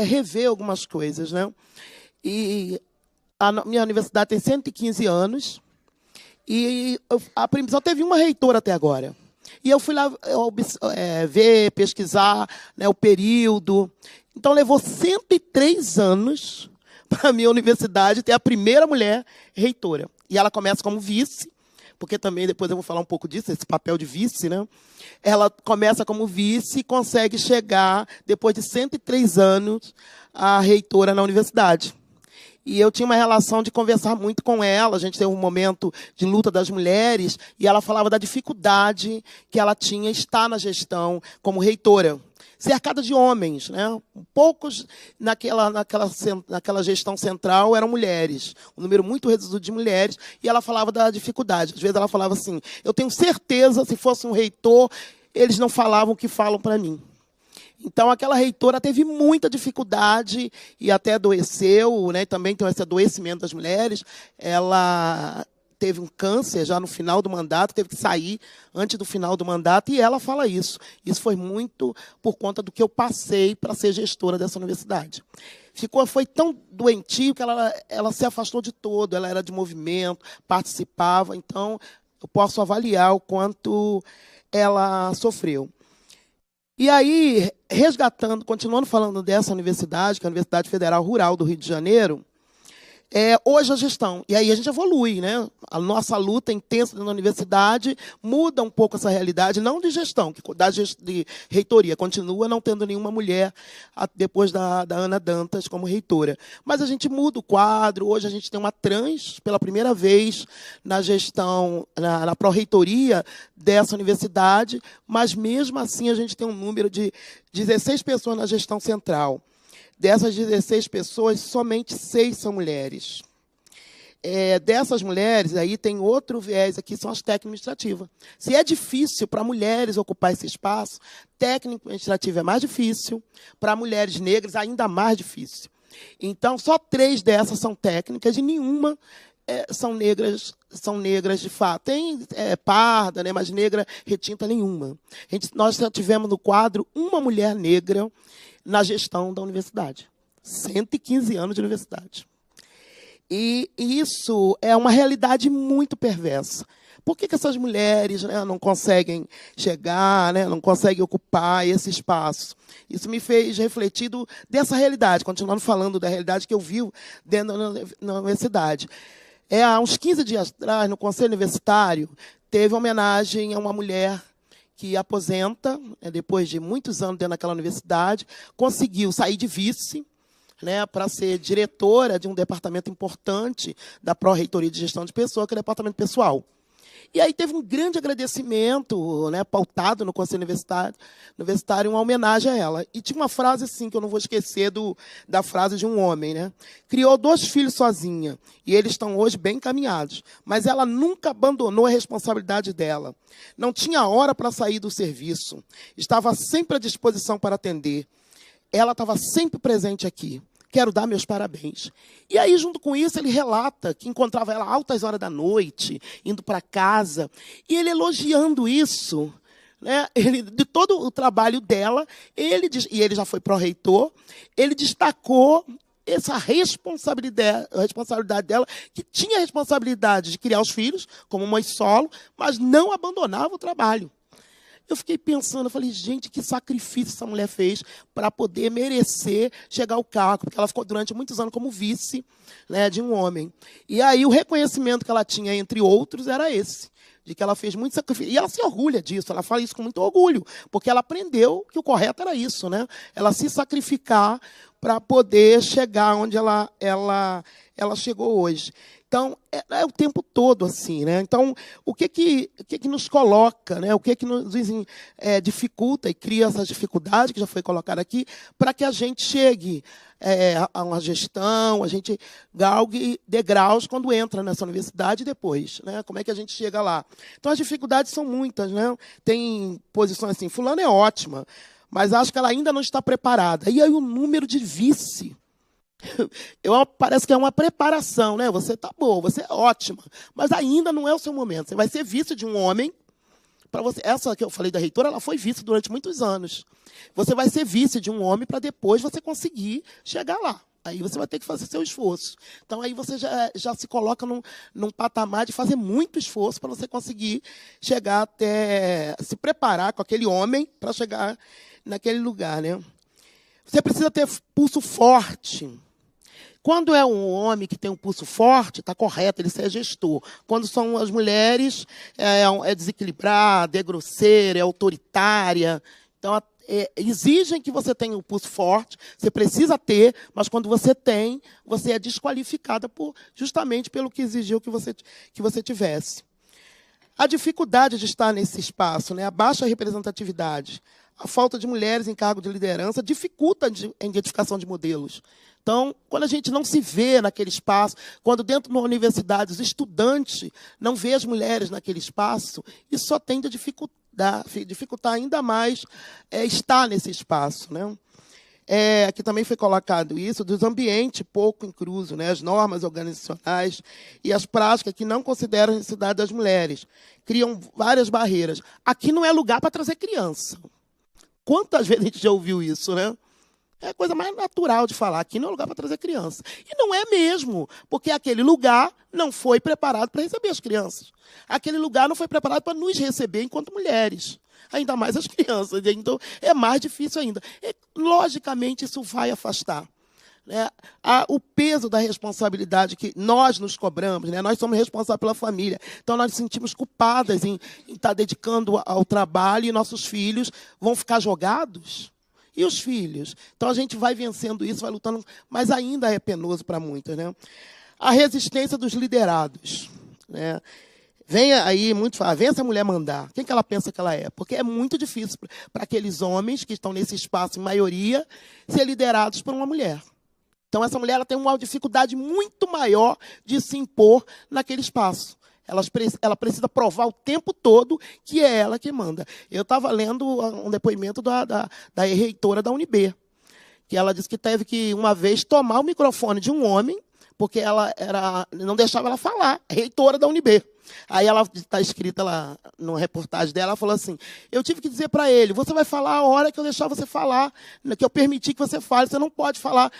S4: rever algumas coisas. E a minha universidade tem 115 anos, e só teve uma reitora até agora. E eu fui lá ver, pesquisar o período. Então, levou 103 anos para a minha universidade ter a primeira mulher reitora. E ela começa como vice, porque também depois eu vou falar um pouco disso, esse papel de vice. Ela começa como vice e consegue chegar, depois de 103 anos, a reitora na universidade. E eu tinha uma relação de conversar muito com ela, a gente teve um momento de luta das mulheres, e ela falava da dificuldade que ela tinha estar na gestão como reitora. Cercada de homens, poucos naquela gestão central eram mulheres, um número muito reduzido de mulheres, e ela falava da dificuldade. Às vezes ela falava assim, eu tenho certeza, se fosse um reitor, eles não falavam o que falam para mim. Então, aquela reitora teve muita dificuldade e até adoeceu, também tem esse adoecimento das mulheres. Ela teve um câncer já no final do mandato, teve que sair antes do final do mandato, e ela fala isso. Isso foi muito por conta do que eu passei para ser gestora dessa universidade. Foi tão doentio que ela se afastou de todo, ela era de movimento, participava. Então, eu posso avaliar o quanto ela sofreu. E aí, resgatando, continuando falando dessa universidade, que é a Universidade Federal Rural do Rio de Janeiro, hoje a gestão, e aí a gente evolui, né? A nossa luta intensa na universidade muda um pouco essa realidade, não de gestão, de reitoria, continua não tendo nenhuma mulher depois da Ana Dantas como reitora. Mas a gente muda o quadro, hoje a gente tem uma trans, pela primeira vez na gestão, na pró-reitoria dessa universidade, mas mesmo assim a gente tem um número de 16 pessoas na gestão central. Dessas 16 pessoas, somente 6 são mulheres. Dessas mulheres, aí tem outro viés aqui, são as técnico-administrativas. Se é difícil para mulheres ocupar esse espaço, técnico-administrativo é mais difícil, para mulheres negras ainda mais difícil. Então, só 3 dessas são técnicas e nenhuma são negras de fato. Tem parda, né, mas negra retinta nenhuma. Nós só tivemos no quadro uma mulher negra na gestão da universidade. 115 anos de universidade. E isso é uma realidade muito perversa. Por que essas mulheres, né, não conseguem chegar, né, não conseguem ocupar esse espaço? Isso me fez refletir dessa realidade, continuando falando da realidade que eu vivo dentro da universidade. Há uns 15 dias atrás, no Conselho Universitário, teve homenagem a uma mulher que aposenta, depois de muitos anos dentro daquela universidade, conseguiu sair de vice, né, para ser diretora de um departamento importante da Pró-Reitoria de Gestão de Pessoas, que é o departamento pessoal. E aí teve um grande agradecimento, né, pautado no Conselho Universitário, uma homenagem a ela. E tinha uma frase assim, que eu não vou esquecer da frase de um homem, né? Criou 2 filhos sozinha, e eles estão hoje bem encaminhados. Mas ela nunca abandonou a responsabilidade dela. Não tinha hora para sair do serviço. Estava sempre à disposição para atender. Ela estava sempre presente aqui. Quero dar meus parabéns. E aí, junto com isso, ele relata que encontrava ela altas horas da noite, indo para casa, e ele elogiando isso, né, de todo o trabalho dela, e ele já foi pró-reitor, ele destacou essa responsabilidade dela, que tinha a responsabilidade de criar os filhos, como mãe solo, mas não abandonava o trabalho. Eu fiquei pensando, eu falei, gente, que sacrifício essa mulher fez para poder merecer chegar ao cargo, porque ela ficou durante muitos anos como vice, né, de um homem. E aí o reconhecimento que ela tinha, entre outros, era esse, de que ela fez muito sacrifício. E ela se orgulha disso, ela fala isso com muito orgulho, porque ela aprendeu que o correto era isso, né? Ela se sacrificar para poder chegar onde ela chegou hoje. Então, é o tempo todo assim, né? Então, o que nos coloca, né? O que nos dificulta e cria essa dificuldade que já foi colocada aqui, para que a gente chegue a uma gestão, a gente galgue degraus quando entra nessa universidade e depois, né? Como é que a gente chega lá? Então, as dificuldades são muitas, né? Tem posições assim, fulano é ótima, mas acho que ela ainda não está preparada. E aí o número de vice... parece que é uma preparação, né? Você está boa, você é ótima, mas ainda não é o seu momento. Você vai ser vice de um homem. Para você, essa que eu falei da reitora, ela foi vice durante muitos anos. Você vai ser vice de um homem para depois você conseguir chegar lá. Aí você vai ter que fazer seu esforço. Então, aí você já se coloca num patamar de fazer muito esforço para você conseguir chegar até... se preparar com aquele homem para chegar naquele lugar, né? Você precisa ter pulso forte. Quando é um homem que tem um pulso forte, está correto, ele é gestor. Quando são as mulheres, é desequilibrada, é grosseira, é autoritária. Então, exigem que você tenha um pulso forte, você precisa ter, mas quando você tem, você é desqualificada justamente pelo que exigiu que você tivesse. A dificuldade de estar nesse espaço, né, a baixa representatividade, a falta de mulheres em cargo de liderança dificulta a identificação de modelos. Então, quando a gente não se vê naquele espaço, quando dentro de uma universidade os estudantes não vê as mulheres naquele espaço, isso só tende a dificultar ainda mais estar nesse espaço, né? Aqui também foi colocado isso, dos ambientes pouco inclusos, né? As normas organizacionais e as práticas que não consideram a necessidade das mulheres. Criam várias barreiras. Aqui não é lugar para trazer criança. Quantas vezes a gente já ouviu isso, né? É a coisa mais natural de falar. Aqui não é lugar para trazer criança. E não é mesmo, porque aquele lugar não foi preparado para receber as crianças. Aquele lugar não foi preparado para nos receber enquanto mulheres. Ainda mais as crianças. Então, é mais difícil ainda. Logicamente, isso vai afastar, né, o peso da responsabilidade que nós nos cobramos, né? Nós somos responsáveis pela família, então nós nos sentimos culpadas em estar dedicando ao trabalho e nossos filhos vão ficar jogados. E os filhos? Então a gente vai vencendo isso, vai lutando, mas ainda é penoso para muitas, né? A resistência dos liderados, né? Vem aí muito fala, vem essa mulher mandar. Quem que ela pensa que ela é? Porque é muito difícil para aqueles homens que estão nesse espaço, em maioria, ser liderados por uma mulher. Então, essa mulher ela tem uma dificuldade muito maior de se impor naquele espaço. Ela precisa provar o tempo todo que é ela que manda. Eu estava lendo um depoimento da reitora da UNB, que ela disse que teve que, uma vez, tomar o microfone de um homem, porque ela não deixava ela falar, reitora da UNB. Aí ela está escrita lá numa reportagem dela, ela falou assim, eu tive que dizer para ele, você vai falar a hora que eu deixar você falar, que eu permiti que você fale, você não pode falar,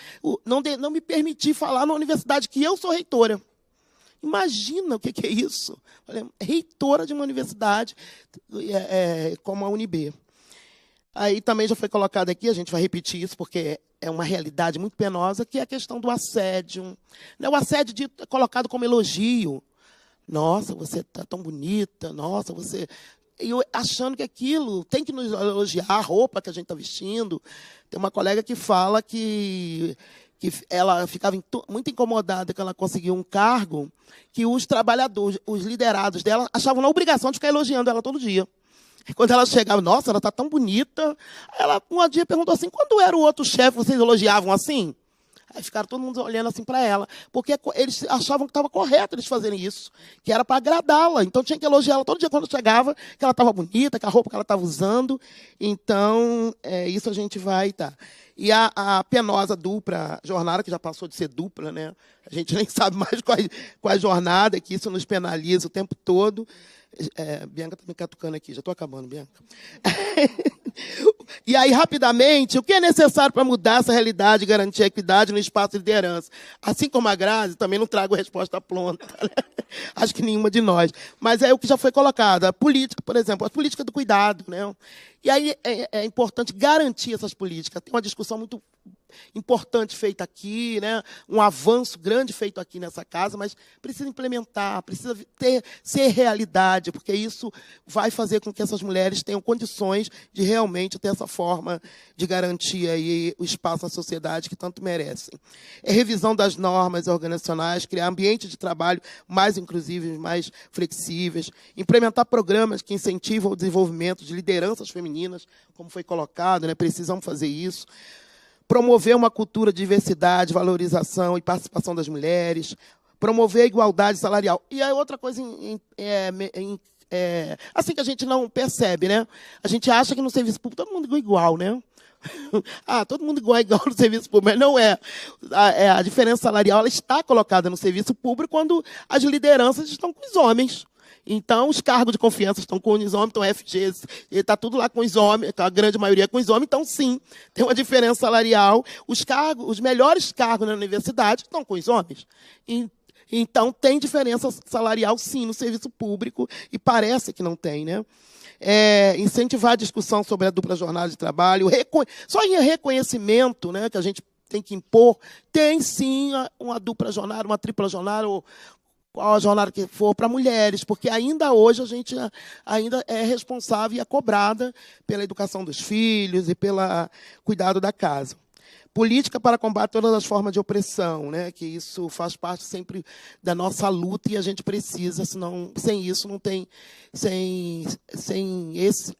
S4: não me permitir falar na universidade que eu sou reitora. Imagina o que é isso. Reitora de uma universidade como a UNB. Aí também já foi colocado aqui, a gente vai repetir isso, porque é uma realidade muito penosa, que é a questão do assédio. O assédio colocado como elogio. Nossa, você está tão bonita, nossa, você... E eu achando que aquilo tem que nos elogiar, a roupa que a gente está vestindo. Tem uma colega que fala que ela ficava muito incomodada que ela conseguiu um cargo que os trabalhadores, os liderados dela, achavam na obrigação de ficar elogiando ela todo dia. E quando ela chegava, nossa, ela está tão bonita. Ela, um dia, perguntou assim, quando era o outro chefe, vocês elogiavam assim? Aí ficaram todo mundo olhando assim para ela, porque eles achavam que estava correto eles fazerem isso, que era para agradá-la. Então tinha que elogiar ela todo dia quando chegava, que ela estava bonita, que a roupa que ela estava usando. Então, isso a gente vai... Tá. E a penosa dupla jornada, que já passou de ser dupla, né? A gente nem sabe mais qual é a jornada, que isso nos penaliza o tempo todo. Bianca está me catucando aqui, já estou acabando, Bianca. E aí, rapidamente, o que é necessário para mudar essa realidade e garantir a equidade no espaço de liderança? Assim como a Grazi, também não trago resposta pronta. Né? Acho que nenhuma de nós. Mas é o que já foi colocado. A política, por exemplo, a política do cuidado. Né? E aí é importante garantir essas políticas. Tem uma discussão muito importante feita aqui, né? Um avanço grande feito aqui nessa casa, mas precisa implementar, precisa ser realidade, porque isso vai fazer com que essas mulheres tenham condições de realmente ter essa forma de garantir aí o espaço na sociedade que tanto merecem. É revisão das normas organizacionais, criar ambientes de trabalho mais inclusivos, mais flexíveis, implementar programas que incentivam o desenvolvimento de lideranças femininas, como foi colocado, né? Precisamos fazer isso. Promover uma cultura de diversidade, valorização e participação das mulheres, promover a igualdade salarial. E aí outra coisa assim que a gente não percebe, né? A gente acha que no serviço público todo mundo é igual, né? Todo mundo igual no serviço público, mas não é. A diferença salarial ela está colocada no serviço público quando as lideranças estão com os homens. Então, os cargos de confiança estão com os homens, então o FG está tudo lá com os homens, a grande maioria com os homens, então sim, tem uma diferença salarial. Os melhores cargos na universidade estão com os homens. Então, tem diferença salarial, sim, no serviço público, e parece que não tem, né? Incentivar a discussão sobre a dupla jornada de trabalho, só em reconhecimento, né, que a gente tem que impor, tem sim uma dupla jornada, uma tripla jornada, ou qual a jornada que for para mulheres, porque ainda hoje a gente ainda é responsável e é cobrada pela educação dos filhos e pelo cuidado da casa. Política para combater todas as formas de opressão, né? Que isso faz parte sempre da nossa luta e a gente precisa, senão, sem isso não tem,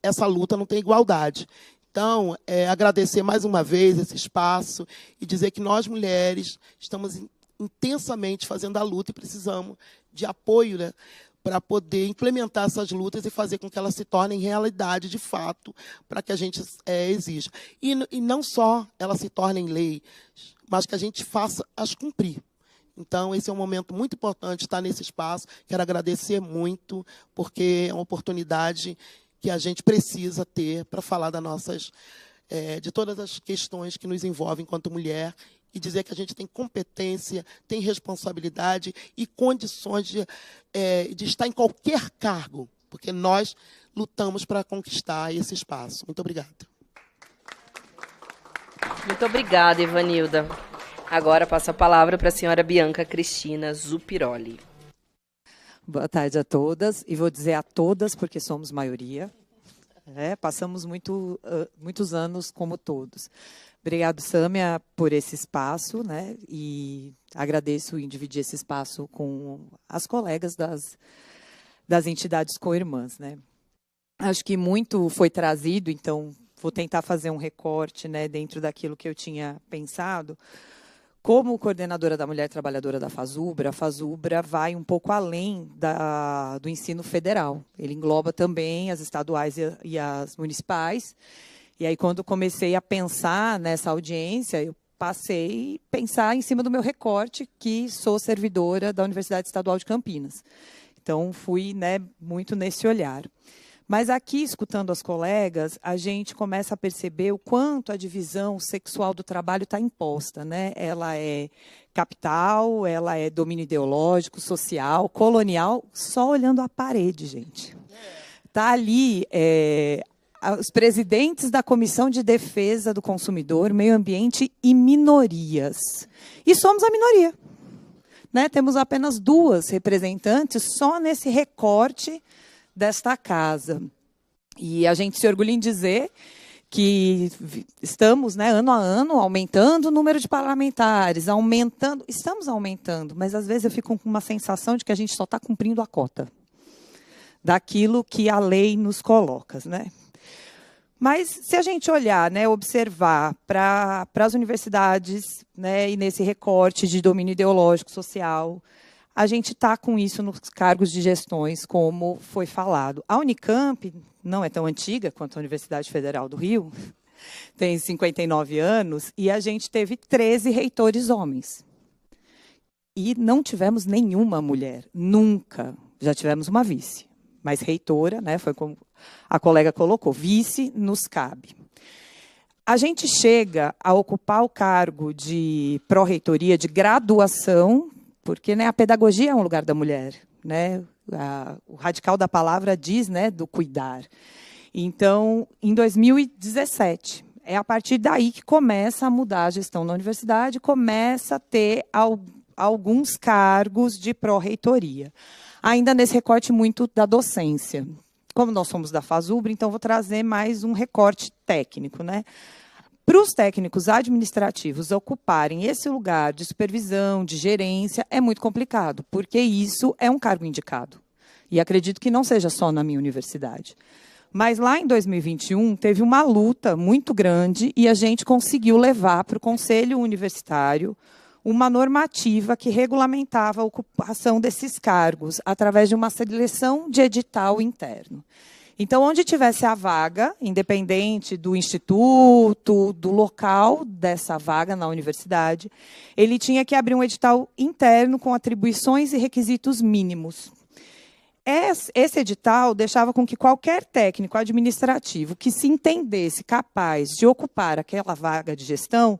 S4: essa luta não tem igualdade. Então, agradecer mais uma vez esse espaço e dizer que nós, mulheres, estamos intensamente fazendo a luta e precisamos de apoio, né, para poder implementar essas lutas e fazer com que elas se tornem realidade de fato, para que a gente exija. E não só elas se tornem lei, mas que a gente faça as cumprir. Então, esse é um momento muito importante estar nesse espaço. Quero agradecer muito, porque é uma oportunidade que a gente precisa ter para falar de todas as questões que nos envolvem enquanto mulher e dizer que a gente tem competência, tem responsabilidade e condições de estar em qualquer cargo, porque nós lutamos para conquistar esse espaço. Muito obrigada.
S1: Muito obrigada, Ivanilda. Agora passo a palavra para a senhora Bianca Cristina Zupiroli.
S5: Boa tarde a todas, e vou dizer a todas porque somos maioria. Passamos muitos anos como todos. Obrigado, Sâmia, por esse espaço, né? E agradeço em dividir esse espaço com as colegas das entidades co-irmãs, né? Acho que muito foi trazido, então vou tentar fazer um recorte, né, dentro daquilo que eu tinha pensado. Como coordenadora da Mulher Trabalhadora da FASUBRA, a FASUBRA vai um pouco além do ensino federal. Ele engloba também as estaduais e as municipais. E aí, quando comecei a pensar nessa audiência, eu passei a pensar em cima do meu recorte, que sou servidora da Universidade Estadual de Campinas. Então, fui, né, muito nesse olhar. Mas aqui, escutando as colegas, a gente começa a perceber o quanto a divisão sexual do trabalho está imposta, né? Ela é capital, ela é domínio ideológico, social, colonial, só olhando a parede, gente. Está ali os presidentes da Comissão de Defesa do Consumidor, Meio Ambiente e Minorias. E somos a minoria. Né? Temos apenas 2 representantes só nesse recorte desta casa. E a gente se orgulha em dizer que estamos, né, ano a ano, aumentando o número de parlamentares, estamos aumentando, mas às vezes eu fico com uma sensação de que a gente só está cumprindo a cota daquilo que a lei nos coloca, né? Mas, se a gente olhar, né, observar para as universidades, né, e nesse recorte de domínio ideológico, social, a gente está com isso nos cargos de gestões, como foi falado. A Unicamp não é tão antiga quanto a Universidade Federal do Rio, tem 59 anos, e a gente teve 13 reitores homens. E não tivemos nenhuma mulher, nunca. Já tivemos uma vice, mas reitora, né, foi como a colega colocou, vice nos cabe. A gente chega a ocupar o cargo de pró-reitoria, de graduação, porque, né, a pedagogia é um lugar da mulher, né? O radical da palavra diz, né, do cuidar. Então, em 2017, é a partir daí que começa a mudar a gestão na universidade, começa a ter alguns cargos de pró-reitoria. Ainda nesse recorte muito da docência. Como nós somos da FASUBRA, então vou trazer mais um recorte técnico, né? Para os técnicos administrativos ocuparem esse lugar de supervisão, de gerência, é muito complicado, porque isso é um cargo indicado. E acredito que não seja só na minha universidade. Mas lá em 2021, teve uma luta muito grande e a gente conseguiu levar para o Conselho Universitário uma normativa que regulamentava a ocupação desses cargos através de uma seleção de edital interno. Então, onde tivesse a vaga, independente do instituto, do local dessa vaga na universidade, ele tinha que abrir um edital interno com atribuições e requisitos mínimos. Esse edital deixava com que qualquer técnico administrativo que se entendesse capaz de ocupar aquela vaga de gestão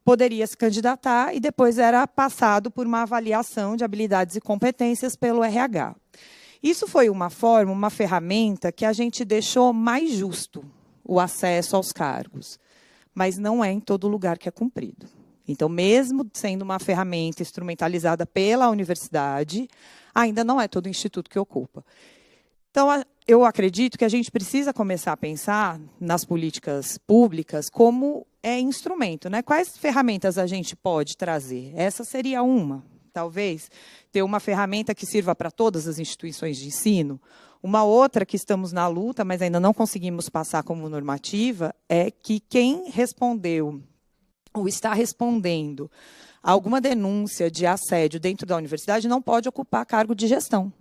S5: poderia se candidatar e depois era passado por uma avaliação de habilidades e competências pelo RH. Isso foi uma forma, uma ferramenta que a gente deixou mais justo o acesso aos cargos, mas não é em todo lugar que é cumprido. Então, mesmo sendo uma ferramenta instrumentalizada pela universidade, ainda não é todo instituto que ocupa. Então, eu acredito que a gente precisa começar a pensar nas políticas públicas como instrumento, né? Quais ferramentas a gente pode trazer? Essa seria uma, talvez, ter uma ferramenta que sirva para todas as instituições de ensino. Uma outra que estamos na luta, mas ainda não conseguimos passar como normativa, é que quem respondeu ou está respondendo a alguma denúncia de assédio dentro da universidade não pode ocupar cargo de gestão.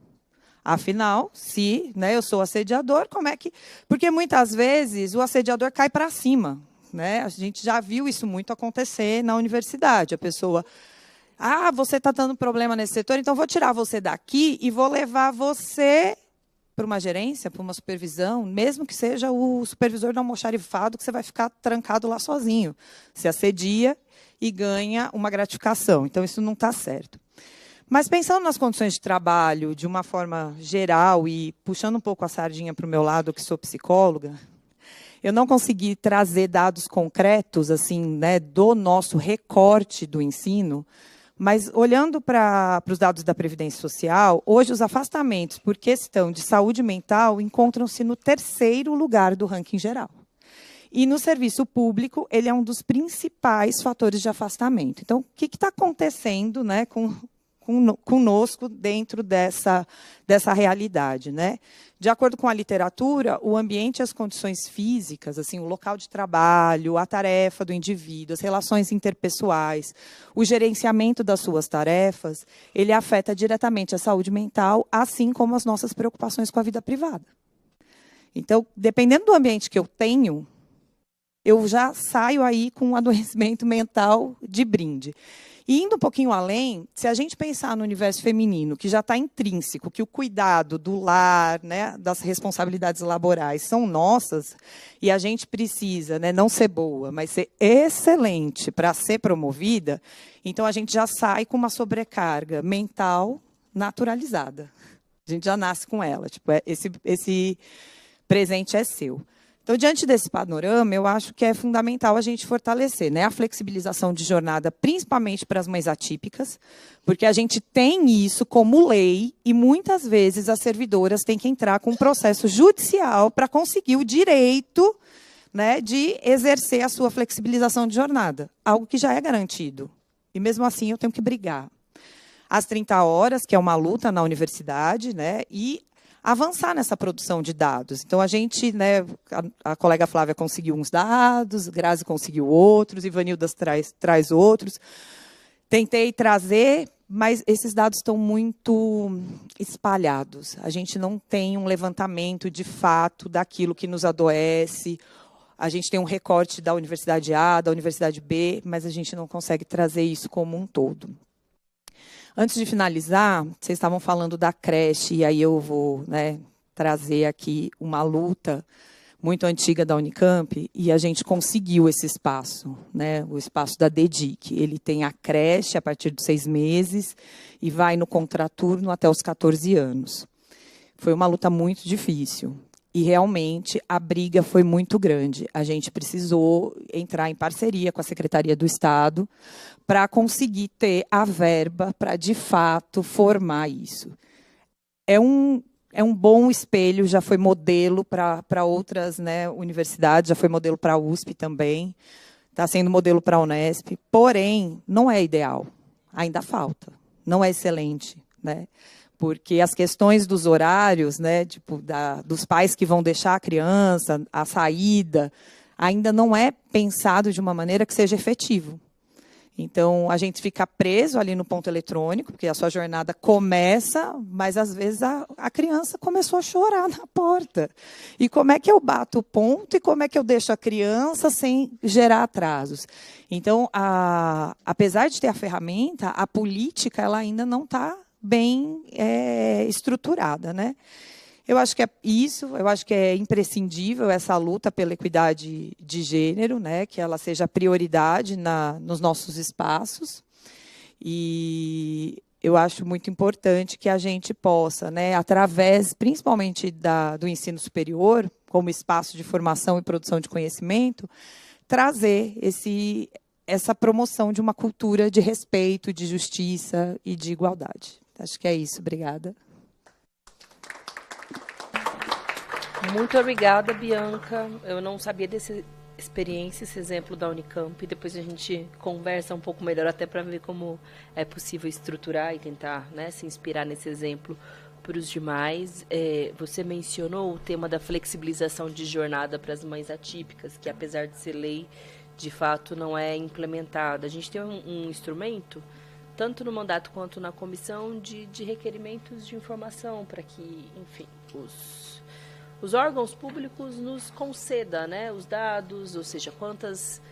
S5: Afinal, se, né, eu sou assediador, como é que... Porque muitas vezes o assediador cai para cima. Né? A gente já viu isso muito acontecer na universidade. A pessoa... você está dando problema nesse setor, então vou tirar você daqui e vou levar você para uma gerência, para uma supervisão, mesmo que seja o supervisor do almoxarifado, que você vai ficar trancado lá sozinho. Se assedia e ganha uma gratificação. Então, isso não está certo. Mas pensando nas condições de trabalho de uma forma geral e puxando um pouco a sardinha para o meu lado, que sou psicóloga, eu não consegui trazer dados concretos assim, né, do nosso recorte do ensino, mas olhando para os dados da Previdência Social, hoje os afastamentos por questão de saúde mental encontram-se no 3º lugar do ranking geral. E no serviço público, ele é um dos principais fatores de afastamento. Então, o que está acontecendo, né, conosco dentro dessa realidade, né? De acordo com a literatura, o ambiente e as condições físicas, assim, o local de trabalho, a tarefa do indivíduo, as relações interpessoais, o gerenciamento das suas tarefas, ele afeta diretamente a saúde mental, assim como as nossas preocupações com a vida privada. Então, dependendo do ambiente que eu tenho, eu já saio aí com um adoecimento mental de brinde. E indo um pouquinho além, se a gente pensar no universo feminino, que já está intrínseco, que o cuidado do lar, né, das responsabilidades laborais são nossas, e a gente precisa, né, não ser boa, mas ser excelente para ser promovida, então a gente já sai com uma sobrecarga mental naturalizada. A gente já nasce com ela, tipo, esse presente é seu. Então, diante desse panorama, eu acho que é fundamental a gente fortalecer, né, a flexibilização de jornada, principalmente para as mães atípicas, porque a gente tem isso como lei e, muitas vezes, as servidoras têm que entrar com um processo judicial para conseguir o direito, né, de exercer a sua flexibilização de jornada, algo que já é garantido. E, mesmo assim, eu tenho que brigar. As 30 horas, que é uma luta na universidade, né, e avançar nessa produção de dados. Então, a gente, né, a colega Flávia conseguiu uns dados, Grazi conseguiu outros, Ivanildas traz outros. Tentei trazer, mas esses dados estão muito espalhados. A gente não tem um levantamento, de fato, daquilo que nos adoece. A gente tem um recorte da Universidade A, da Universidade B, mas a gente não consegue trazer isso como um todo. Antes de finalizar, vocês estavam falando da creche, e aí eu vou, né, trazer aqui uma luta muito antiga da Unicamp, e a gente conseguiu esse espaço, né, o espaço da DEDIC. Ele tem a creche a partir dos 6 meses e vai no contraturno até os 14 anos. Foi uma luta muito difícil. E, realmente, a briga foi muito grande. A gente precisou entrar em parceria com a Secretaria do Estado para conseguir ter a verba para, de fato, formar isso. É um bom espelho, já foi modelo para outras, né, universidades, já foi modelo para a USP também, está sendo modelo para a Unesp, porém, não é ideal, ainda falta, não é excelente, né? Porque as questões dos horários, né, tipo, dos pais que vão deixar a criança, a saída, ainda não é pensado de uma maneira que seja efetivo. Então, a gente fica preso ali no ponto eletrônico, porque a sua jornada começa, mas, às vezes, a criança começou a chorar na porta. E como é que eu bato o ponto e como é que eu deixo a criança sem gerar atrasos? Então, apesar de ter a ferramenta, a política ela ainda não está bem estruturada, né? Eu acho que é isso, eu acho que é imprescindível essa luta pela equidade de gênero, né, que ela seja prioridade nos nossos espaços. E eu acho muito importante que a gente possa, né, através, principalmente do ensino superior, como espaço de formação e produção de conhecimento, trazer essa promoção de uma cultura de respeito, de justiça e de igualdade. Acho que é isso. Obrigada.
S1: Muito obrigada, Bianca. Eu não sabia dessa experiência, esse exemplo da Unicamp. Depois a gente conversa um pouco melhor, até para ver como é possível estruturar e tentar, né, se inspirar nesse exemplo para os demais. Você mencionou o tema da flexibilização de jornada para as mães atípicas, que, apesar de ser lei, de fato não é implementada. A gente tem um instrumento, tanto no mandato quanto na comissão, de requerimentos de informação para que, enfim, os órgãos públicos nos concedam, né, os dados, ou seja, quantas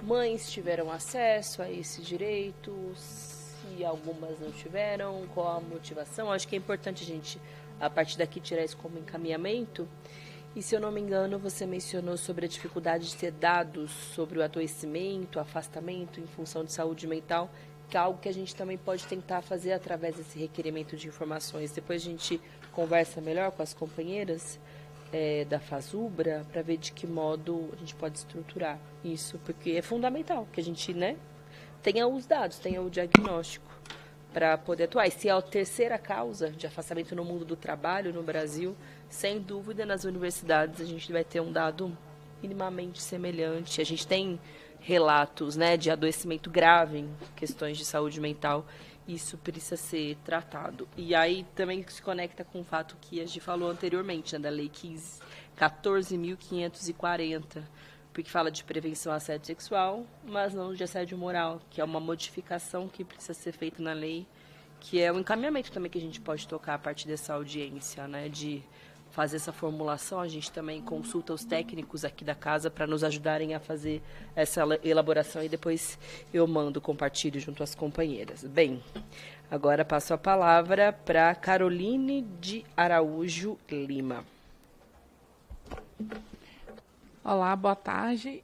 S1: mães tiveram acesso a esse direito, se algumas não tiveram, qual a motivação. Acho que é importante a gente, a partir daqui, tirar isso como encaminhamento. E, se eu não me engano, você mencionou sobre a dificuldade de ter dados sobre o adoecimento, afastamento em função de saúde mental, que é algo que a gente também pode tentar fazer através desse requerimento de informações. Depois a gente conversa melhor com as companheiras da FASUBRA para ver de que modo a gente pode estruturar isso, porque é fundamental que a gente, né, tenha os dados, tenha o diagnóstico para poder atuar. E se é a terceira causa de afastamento no mundo do trabalho no Brasil, sem dúvida, nas universidades a gente vai ter um dado minimamente semelhante. A gente tem relatos, né, de adoecimento grave em questões de saúde mental. Isso precisa ser tratado. E aí também se conecta com o fato que a gente falou anteriormente, né, da Lei 14.540, porque fala de prevenção ao assédio sexual, mas não de assédio moral, que é uma modificação que precisa ser feita na lei, que é um encaminhamento também que a gente pode tocar a partir dessa audiência, né, de fazer essa formulação. A gente também consulta os técnicos aqui da casa para nos ajudarem a fazer essa elaboração e depois eu compartilho junto às companheiras. Bem, agora passo a palavra para Caroline de Araújo Lima.
S6: Olá, boa tarde.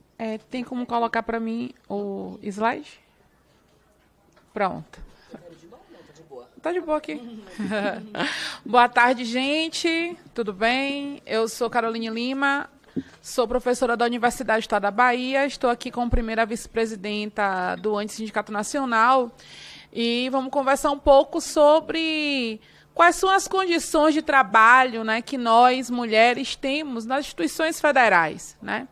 S6: Tem como colocar para mim o slide? Pronto. Tá de boa aqui. Boa tarde, gente. Tudo bem? Eu sou Caroline Lima, sou professora da Universidade do Estado da Bahia. Estou aqui como primeira vice-presidenta do Antissindicato Nacional e vamos conversar um pouco sobre quais são as condições de trabalho, né, que nós, mulheres, temos nas instituições federais, né?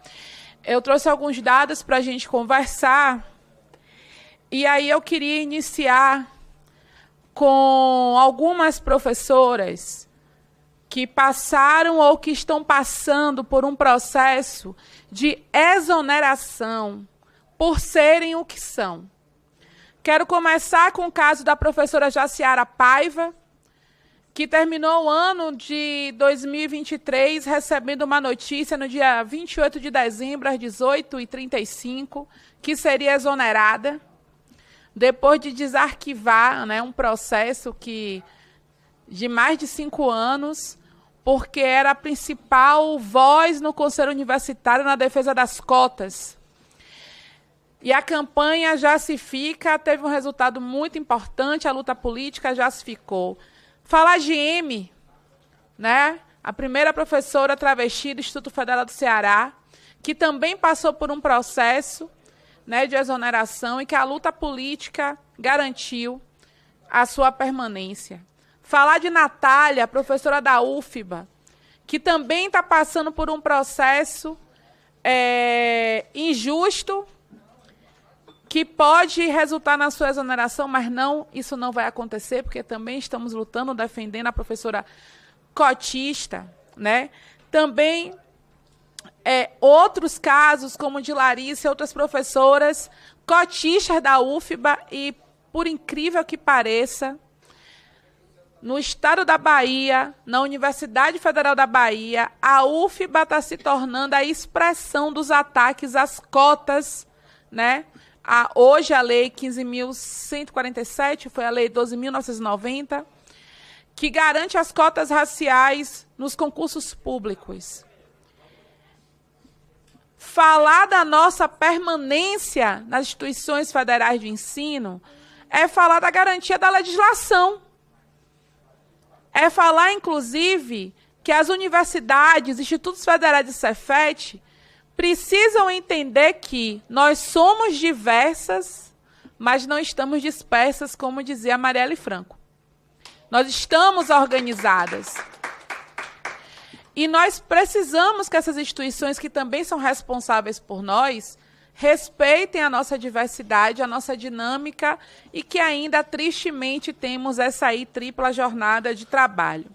S6: Eu trouxe alguns dados para a gente conversar e aí eu queria iniciar com algumas professoras que passaram ou que estão passando por um processo de exoneração por serem o que são. Quero começar com o caso da professora Jaciara Paiva, que terminou o ano de 2023 recebendo uma notícia no dia 28 de dezembro, às 18h35, que seria exonerada, depois de desarquivar, né, um processo de mais de 5 anos, porque era a principal voz no Conselho Universitário na defesa das cotas. E a campanha Jacifica teve um resultado muito importante, a luta política jacificou. Falar de M, né, a primeira professora travesti do Instituto Federal do Ceará, que também passou por um processo, né, de exoneração e que a luta política garantiu a sua permanência. Falar de Natália, professora da UFBA, que também está passando por um processo injusto, que pode resultar na sua exoneração, mas isso não vai acontecer, porque também estamos lutando, defendendo a professora cotista, né? Também outros casos, como o de Larissa e outras professoras cotistas da UFBA, e, por incrível que pareça, no estado da Bahia, na Universidade Federal da Bahia, a UFBA está se tornando a expressão dos ataques às cotas, né? Hoje a Lei 15.147, foi a Lei 12.990, que garante as cotas raciais nos concursos públicos. Falar da nossa permanência nas instituições federais de ensino é falar da garantia da legislação. É falar, inclusive, que as universidades, institutos federais de Cefet, precisam entender que nós somos diversas, mas não estamos dispersas, como dizia a Marielle Franco. Nós estamos organizadas. E nós precisamos que essas instituições, que também são responsáveis por nós, respeitem a nossa diversidade, a nossa dinâmica, e que ainda, tristemente, temos essa tripla jornada de trabalho.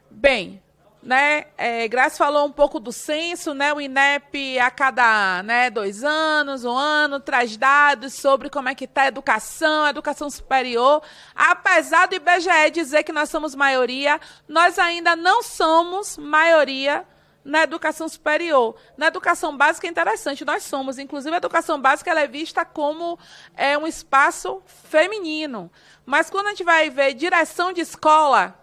S6: Bem, né, Graça falou um pouco do censo, né, o INEP a cada 2 anos, 1 ano, traz dados sobre como é que está a educação superior. Apesar do IBGE dizer que nós somos maioria, nós ainda não somos maioria na educação superior. Na educação básica é interessante, nós somos. Inclusive, a educação básica ela é vista como um espaço feminino. Mas quando a gente vai ver direção de escola,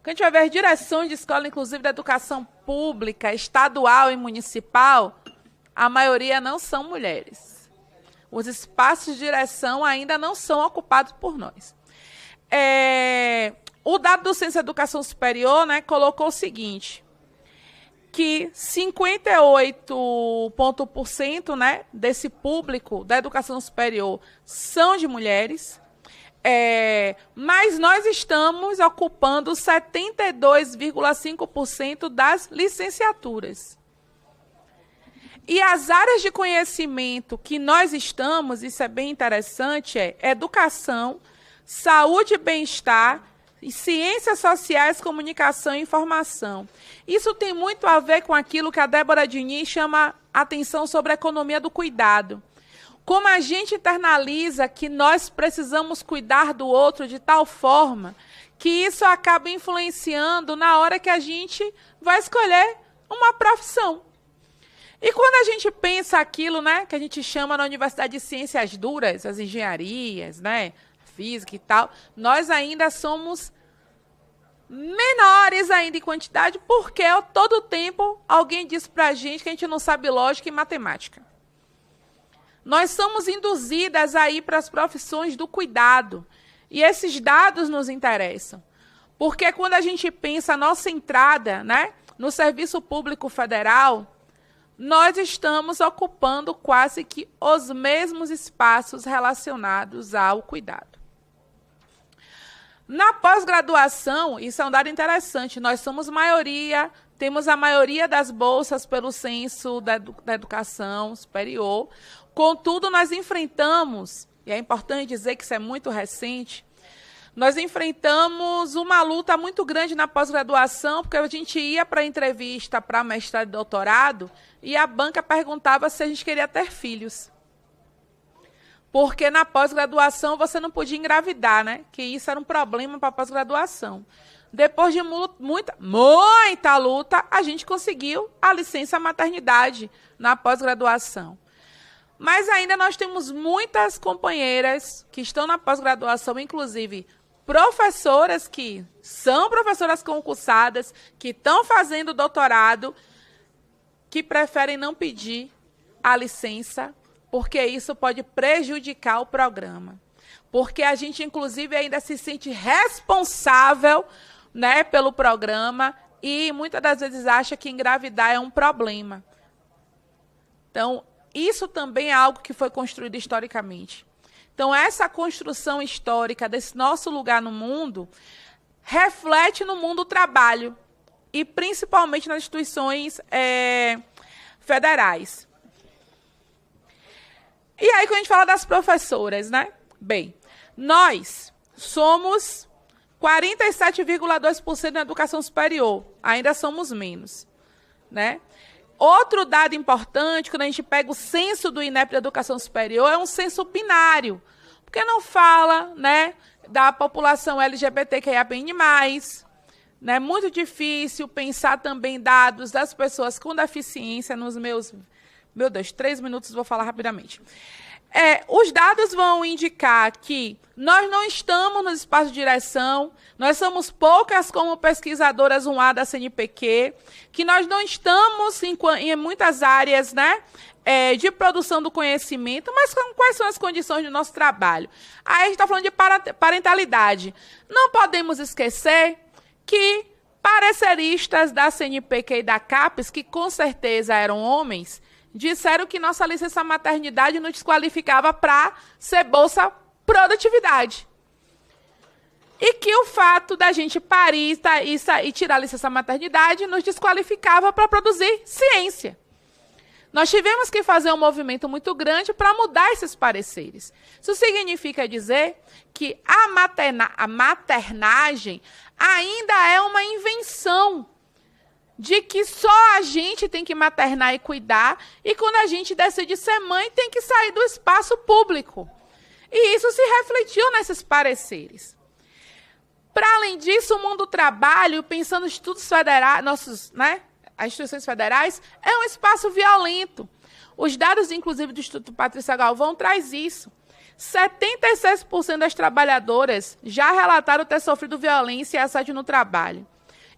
S6: quando a gente vai ver as direções de escola, inclusive da educação pública, estadual e municipal, a maioria não são mulheres. Os espaços de direção ainda não são ocupados por nós. O dado do Censo de Educação Superior, né, colocou o seguinte, que 58%, né, desse público da educação superior são de mulheres, mas nós estamos ocupando 72,5% das licenciaturas. E as áreas de conhecimento que nós estamos, isso é bem interessante, educação, saúde e bem-estar, e ciências sociais, comunicação e informação. Isso tem muito a ver com aquilo que a Débora Diniz chama atenção sobre a economia do cuidado. Como a gente internaliza que nós precisamos cuidar do outro de tal forma que isso acaba influenciando na hora que a gente vai escolher uma profissão. E quando a gente pensa aquilo, né, que a gente chama na Universidade de Ciências Duras, as engenharias, né, física e tal, nós ainda somos menores ainda em quantidade, porque todo tempo alguém diz para a gente que a gente não sabe lógica e matemática. Nós somos induzidas a ir para as profissões do cuidado. E esses dados nos interessam. Porque quando a gente pensa a nossa entrada, né, no Serviço Público Federal, nós estamos ocupando quase que os mesmos espaços relacionados ao cuidado. Na pós-graduação, isso é um dado interessante, nós somos maioria, temos a maioria das bolsas pelo censo da educação superior, contudo, nós enfrentamos, e é importante dizer que isso é muito recente, nós enfrentamos uma luta muito grande na pós-graduação, porque a gente ia para a entrevista para mestrado e doutorado, e a banca perguntava se a gente queria ter filhos. Porque na pós-graduação você não podia engravidar, né? Que isso era um problema para a pós-graduação. Depois de muita luta, a gente conseguiu a licença maternidade na pós-graduação. Mas ainda nós temos muitas companheiras que estão na pós-graduação, inclusive professoras que são professoras concursadas, que estão fazendo doutorado, que preferem não pedir a licença, porque isso pode prejudicar o programa. Porque a gente, inclusive, ainda se sente responsável, né, pelo programa e muitas das vezes acha que engravidar é um problema. Então, isso também é algo que foi construído historicamente. Então, essa construção histórica desse nosso lugar no mundo reflete no mundo do trabalho e principalmente nas instituições federais. E aí, quando a gente fala das professoras, né? Bem, nós somos 47,2% na educação superior. Ainda somos menos, né? Outro dado importante, quando a gente pega o censo do INEP da educação superior, é um censo binário, porque não fala, né, da população LGBTQIA+, né? Muito difícil pensar também dados das pessoas com deficiência nos meus... Meu Deus, 3 minutos, vou falar rapidamente. Os dados vão indicar que nós não estamos no espaço de direção, nós somos poucas como pesquisadoras 1A da CNPq, que nós não estamos em muitas áreas, né, de produção do conhecimento, mas quais são as condições do nosso trabalho? Aí a gente está falando de parentalidade. Não podemos esquecer que pareceristas da CNPq e da CAPES, que com certeza eram homens, disseram que nossa licença maternidade nos desqualificava para ser bolsa produtividade. E que o fato da gente parir e tirar a licença maternidade nos desqualificava para produzir ciência. Nós tivemos que fazer um movimento muito grande para mudar esses pareceres. Isso significa dizer que a maternagem ainda é uma invenção de que só a gente tem que maternar e cuidar, e quando a gente decide ser mãe, tem que sair do espaço público. E isso se refletiu nesses pareceres. Para além disso, o mundo do trabalho, pensando em institutos federais, as instituições federais, é um espaço violento. Os dados, inclusive, do Instituto Patrícia Galvão traz isso. 76% das trabalhadoras já relataram ter sofrido violência e assédio no trabalho.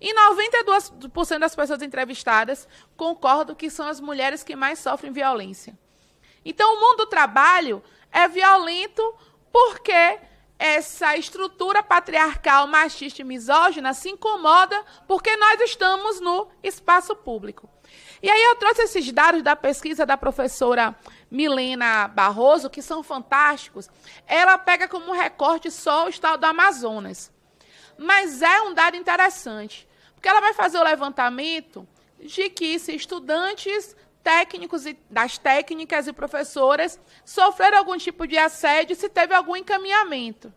S6: E 92% das pessoas entrevistadas concordam que são as mulheres que mais sofrem violência. Então, o mundo do trabalho é violento porque essa estrutura patriarcal, machista e misógina se incomoda porque nós estamos no espaço público. E aí eu trouxe esses dados da pesquisa da professora Milena Barroso, que são fantásticos. Ela pega como recorte só o estado do Amazonas. Mas é um dado interessante, porque ela vai fazer o levantamento de que se estudantes técnicos das técnicas e professoras sofreram algum tipo de assédio, se teve algum encaminhamento.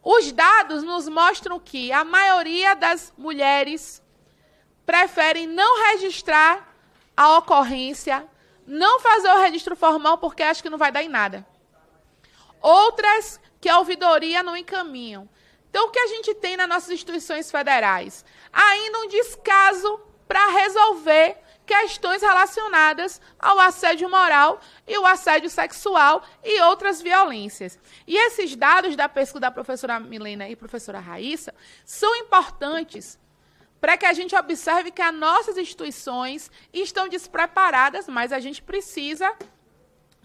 S6: Os dados nos mostram que a maioria das mulheres preferem não registrar a ocorrência, não fazer o registro formal porque acham que não vai dar em nada. Outras que a ouvidoria não encaminham. Então, o que a gente tem nas nossas instituições federais? Ainda um descaso para resolver questões relacionadas ao assédio moral e o assédio sexual e outras violências. E esses dados da pesquisa da professora Milena e professora Raíssa são importantes para que a gente observe que as nossas instituições estão despreparadas, mas a gente precisa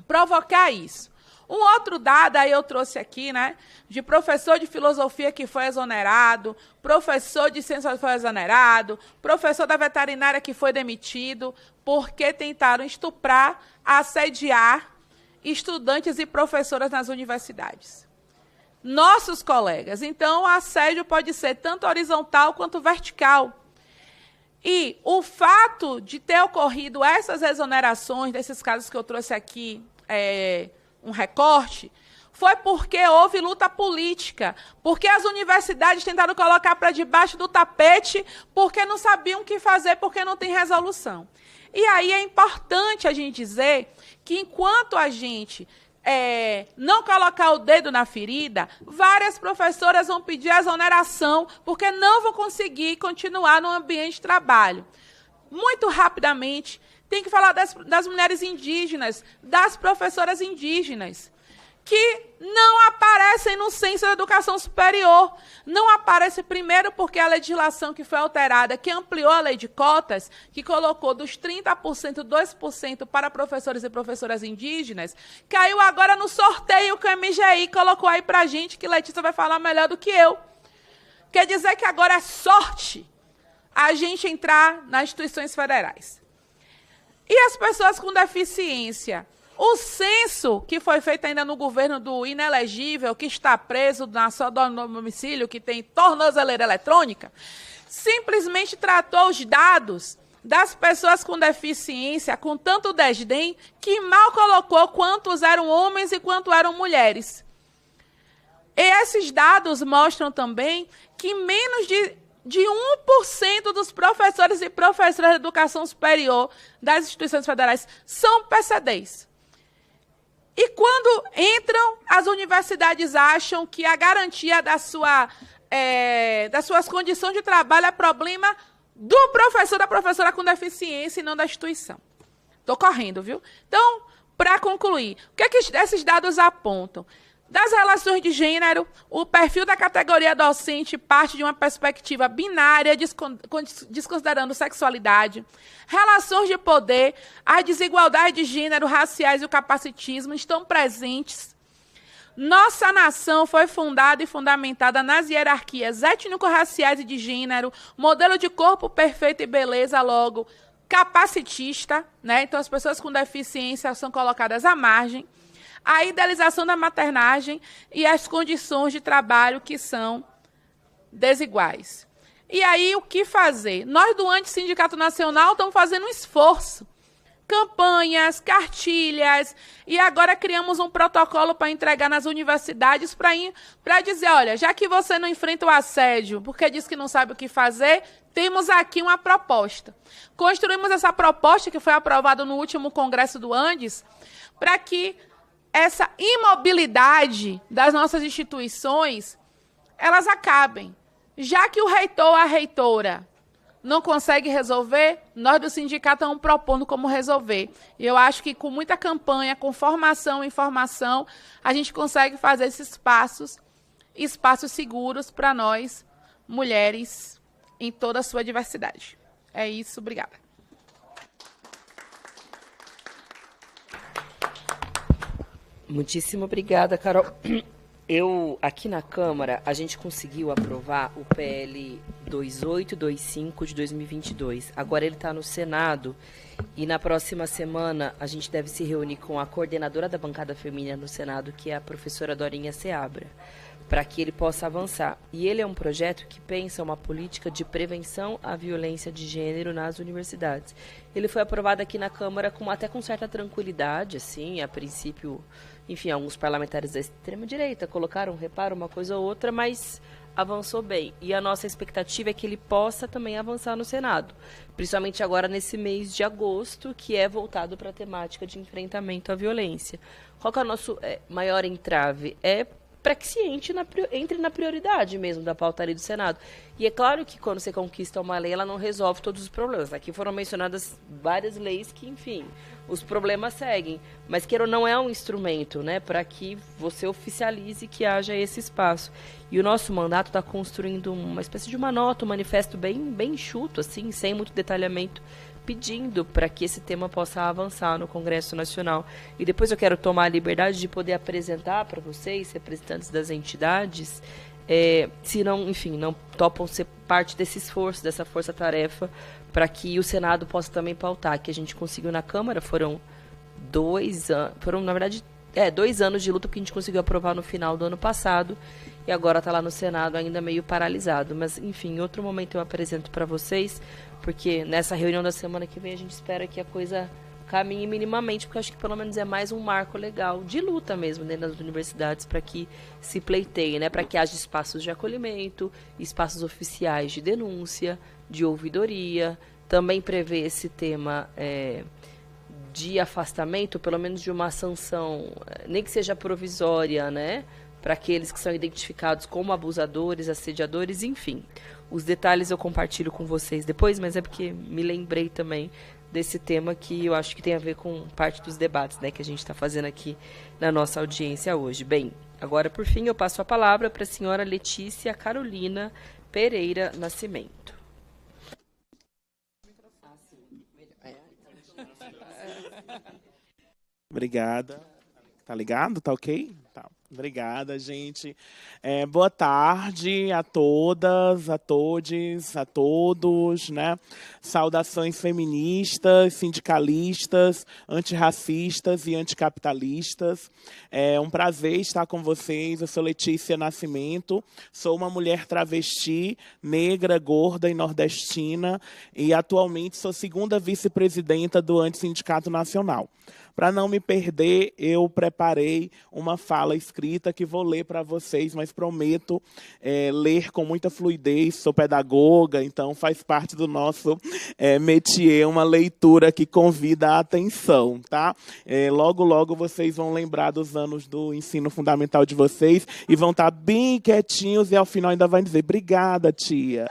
S6: provocar isso. Um outro dado, aí eu trouxe aqui, né, de professor de filosofia que foi exonerado, professor de ciências que foi exonerado, professor da veterinária que foi demitido, porque tentaram estuprar, assediar estudantes e professoras nas universidades. Nossos colegas. Então, o assédio pode ser tanto horizontal quanto vertical. E o fato de ter ocorrido essas exonerações, desses casos que eu trouxe aqui, um recorte, foi porque houve luta política, porque as universidades tentaram colocar para debaixo do tapete, porque não sabiam o que fazer, porque não tem resolução. E aí é importante a gente dizer que enquanto a gente não colocar o dedo na ferida, várias professoras vão pedir exoneração, porque não vão conseguir continuar no ambiente de trabalho. Muito rapidamente, tem que falar das mulheres indígenas, das professoras indígenas, que não aparecem no censo da educação superior. Não aparece, primeiro, porque a legislação que foi alterada, que ampliou a lei de cotas, que colocou dos 30%, 2% para professores e professoras indígenas, caiu agora no sorteio que o MGI colocou aí para a gente, que Letícia vai falar melhor do que eu. Quer dizer que agora é sorte a gente entrar nas instituições federais. E as pessoas com deficiência? O censo, que foi feito ainda no governo do inelegível, que está preso na sua domicílio, que tem tornozeleira eletrônica, simplesmente tratou os dados das pessoas com deficiência com tanto desdém que mal colocou quantos eram homens e quantos eram mulheres. E esses dados mostram também que menos de 1% dos professores e professoras de educação superior das instituições federais são PCDs. E quando entram, as universidades acham que a garantia das suas condições de trabalho é problema do professor, da professora com deficiência e não da instituição. Estou correndo, viu? Então, para concluir, o que é que esses dados apontam? Das relações de gênero, o perfil da categoria docente parte de uma perspectiva binária, desconsiderando sexualidade. Relações de poder, as desigualdades de gênero, raciais e o capacitismo estão presentes. Nossa nação foi fundada e fundamentada nas hierarquias étnico-raciais e de gênero, modelo de corpo perfeito e beleza, logo, capacitista, né? Então, as pessoas com deficiência são colocadas à margem. A idealização da maternagem e as condições de trabalho que são desiguais. E aí, o que fazer? Nós, do Antissindicato Nacional, estamos fazendo um esforço. Campanhas, cartilhas, e agora criamos um protocolo para entregar nas universidades para dizer, olha, já que você não enfrenta o assédio porque diz que não sabe o que fazer, temos aqui uma proposta. Construímos essa proposta, que foi aprovada no último congresso do Andes, para que essa imobilidade das nossas instituições, elas acabem. Já que o reitor ou a reitora não consegue resolver, nós do sindicato estamos propondo como resolver. E eu acho que com muita campanha, com formação e informação, a gente consegue fazer esses espaços seguros para nós, mulheres, em toda a sua diversidade. É isso, obrigada.
S1: Muitíssimo obrigada, Carol. Aqui na Câmara, a gente conseguiu aprovar o PL 2825 de 2022. Agora ele está no Senado e na próxima semana a gente deve se reunir com a coordenadora da bancada feminina no Senado, que é a professora Dorinha Seabra, para que ele possa avançar. E ele é um projeto que pensa uma política de prevenção à violência de gênero nas universidades. Ele foi aprovado aqui na Câmara até com certa tranquilidade, assim, a princípio, enfim, alguns parlamentares da extrema-direita colocaram reparo uma coisa ou outra, mas avançou bem. E a nossa expectativa é que ele possa também avançar no Senado, principalmente agora nesse mês de agosto, que é voltado para a temática de enfrentamento à violência. Qual que é o nosso maior entrave? É para que se entre na prioridade mesmo da pauta ali do Senado. E é claro que quando você conquista uma lei, ela não resolve todos os problemas. Aqui foram mencionadas várias leis que, enfim, os problemas seguem. Mas queira ou não, é um instrumento, né, para que você oficialize que haja esse espaço. E o nosso mandato está construindo uma espécie de uma nota, um manifesto bem enxuto, assim, sem muito detalhamento, pedindo para que esse tema possa avançar no Congresso Nacional. E depois eu quero tomar a liberdade de poder apresentar para vocês, representantes das entidades, se não, enfim, não topam ser parte desse esforço, dessa força-tarefa, para que o Senado possa também pautar, que a gente conseguiu na Câmara, foram 2 anos, na verdade, 2 anos de luta que a gente conseguiu aprovar no final do ano passado, e agora está lá no Senado ainda meio paralisado. Mas, enfim, em outro momento eu apresento para vocês, porque nessa reunião da semana que vem a gente espera que a coisa caminhe minimamente, porque eu acho que pelo menos é mais um marco legal de luta mesmo dentro das universidades para que se pleiteie, né? Para que haja espaços de acolhimento, espaços oficiais de denúncia, de ouvidoria, também prevê esse tema de afastamento, pelo menos de uma sanção, nem que seja provisória, né? Para aqueles que são identificados como abusadores, assediadores, enfim. Os detalhes eu compartilho com vocês depois, mas é porque me lembrei também desse tema que eu acho que tem a ver com parte dos debates, né, que a gente está fazendo aqui na nossa audiência hoje. Bem, agora, por fim, eu passo a palavra para a senhora Letícia Carolina Pereira Nascimento.
S7: Obrigada. Tá ligado? Tá ok? Tá. Obrigada, gente. Boa tarde a todas, a todes, a todos, né? Saudações feministas, sindicalistas, antirracistas e anticapitalistas. É um prazer estar com vocês. Eu sou Letícia Nascimento, sou uma mulher travesti, negra, gorda e nordestina e atualmente sou segunda vice-presidenta do Antissindicato Nacional. Para não me perder, eu preparei uma fala escrita que vou ler para vocês, mas prometo ler com muita fluidez. Sou pedagoga, então faz parte do nosso métier, uma leitura que convida a atenção, tá? Logo, logo vocês vão lembrar dos anos do ensino fundamental de vocês e vão estar bem quietinhos e ao final ainda vai dizer, obrigada, tia.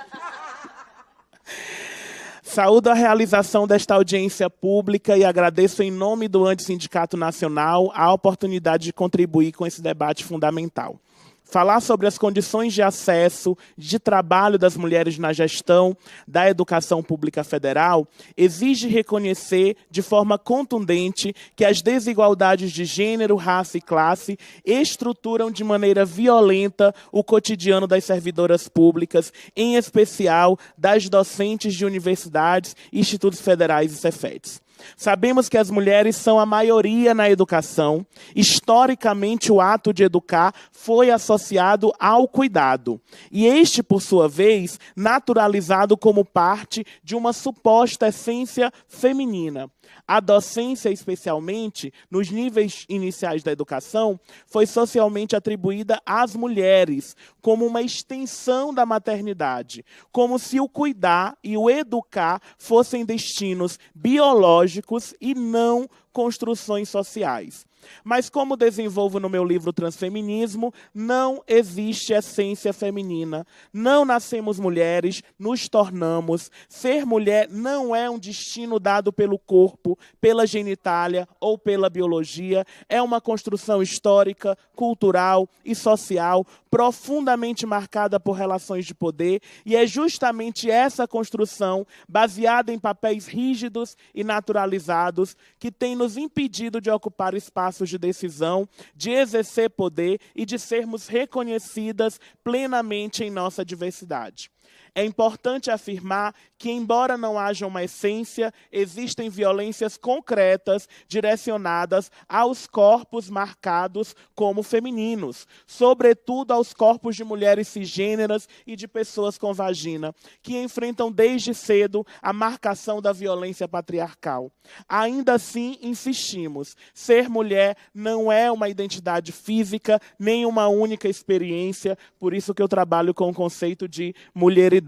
S7: Saúdo a realização desta audiência pública e agradeço em nome do Antissindicato Nacional a oportunidade de contribuir com esse debate fundamental. Falar sobre as condições de acesso, de trabalho das mulheres na gestão da educação pública federal exige reconhecer de forma contundente que as desigualdades de gênero, raça e classe estruturam de maneira violenta o cotidiano das servidoras públicas, em especial das docentes de universidades, institutos federais e Cefetes. Sabemos que as mulheres são a maioria na educação. Historicamente, o ato de educar foi associado ao cuidado. E este, por sua vez, naturalizado como parte de uma suposta essência feminina. A docência, especialmente, nos níveis iniciais da educação, foi socialmente atribuída às mulheres, como uma extensão da maternidade, como se o cuidar e o educar fossem destinos biológicos e não construções sociais. Mas, como desenvolvo no meu livro Transfeminismo, não existe essência feminina. Não nascemos mulheres, nos tornamos. Ser mulher não é um destino dado pelo corpo, pela genitália ou pela biologia. É uma construção histórica, cultural e social profundamente marcada por relações de poder, e é justamente essa construção, baseada em papéis rígidos e naturalizados, que tem nos impedido de ocupar espaços de decisão, de exercer poder e de sermos reconhecidas plenamente em nossa diversidade. É importante afirmar que, embora não haja uma essência, existem violências concretas direcionadas aos corpos marcados como femininos, sobretudo aos corpos de mulheres cisgêneras e de pessoas com vagina, que enfrentam desde cedo a marcação da violência patriarcal. Ainda assim, insistimos, ser mulher não é uma identidade física, nem uma única experiência, por isso que eu trabalho com o conceito de mulheridade.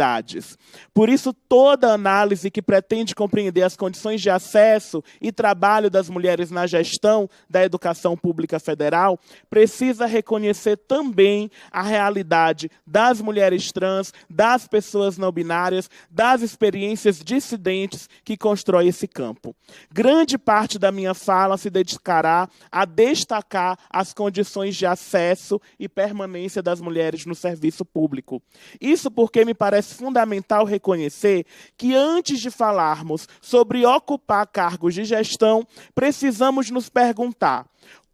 S7: Por isso, toda análise que pretende compreender as condições de acesso e trabalho das mulheres na gestão da educação pública federal precisa reconhecer também a realidade das mulheres trans, das pessoas não binárias, das experiências dissidentes que constroem esse campo. Grande parte da minha fala se dedicará a destacar as condições de acesso e permanência das mulheres no serviço público. Isso porque me parece fundamental reconhecer que, antes de falarmos sobre ocupar cargos de gestão, precisamos nos perguntar: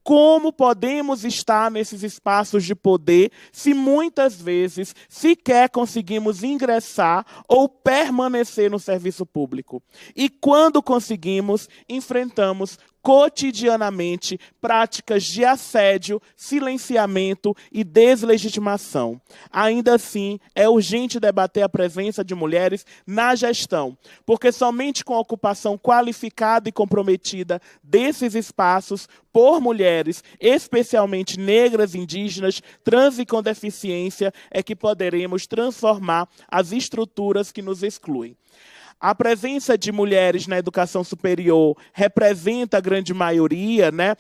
S7: como podemos estar nesses espaços de poder se muitas vezes sequer conseguimos ingressar ou permanecer no serviço público? E quando conseguimos, enfrentamos cotidianamente práticas de assédio, silenciamento e deslegitimação. Ainda assim, é urgente debater a presença de mulheres na gestão, porque somente com a ocupação qualificada e comprometida desses espaços por mulheres, especialmente negras, indígenas, trans e com deficiência, é que poderemos transformar as estruturas que nos excluem. A presença de mulheres na educação superior representa a grande maioria, né?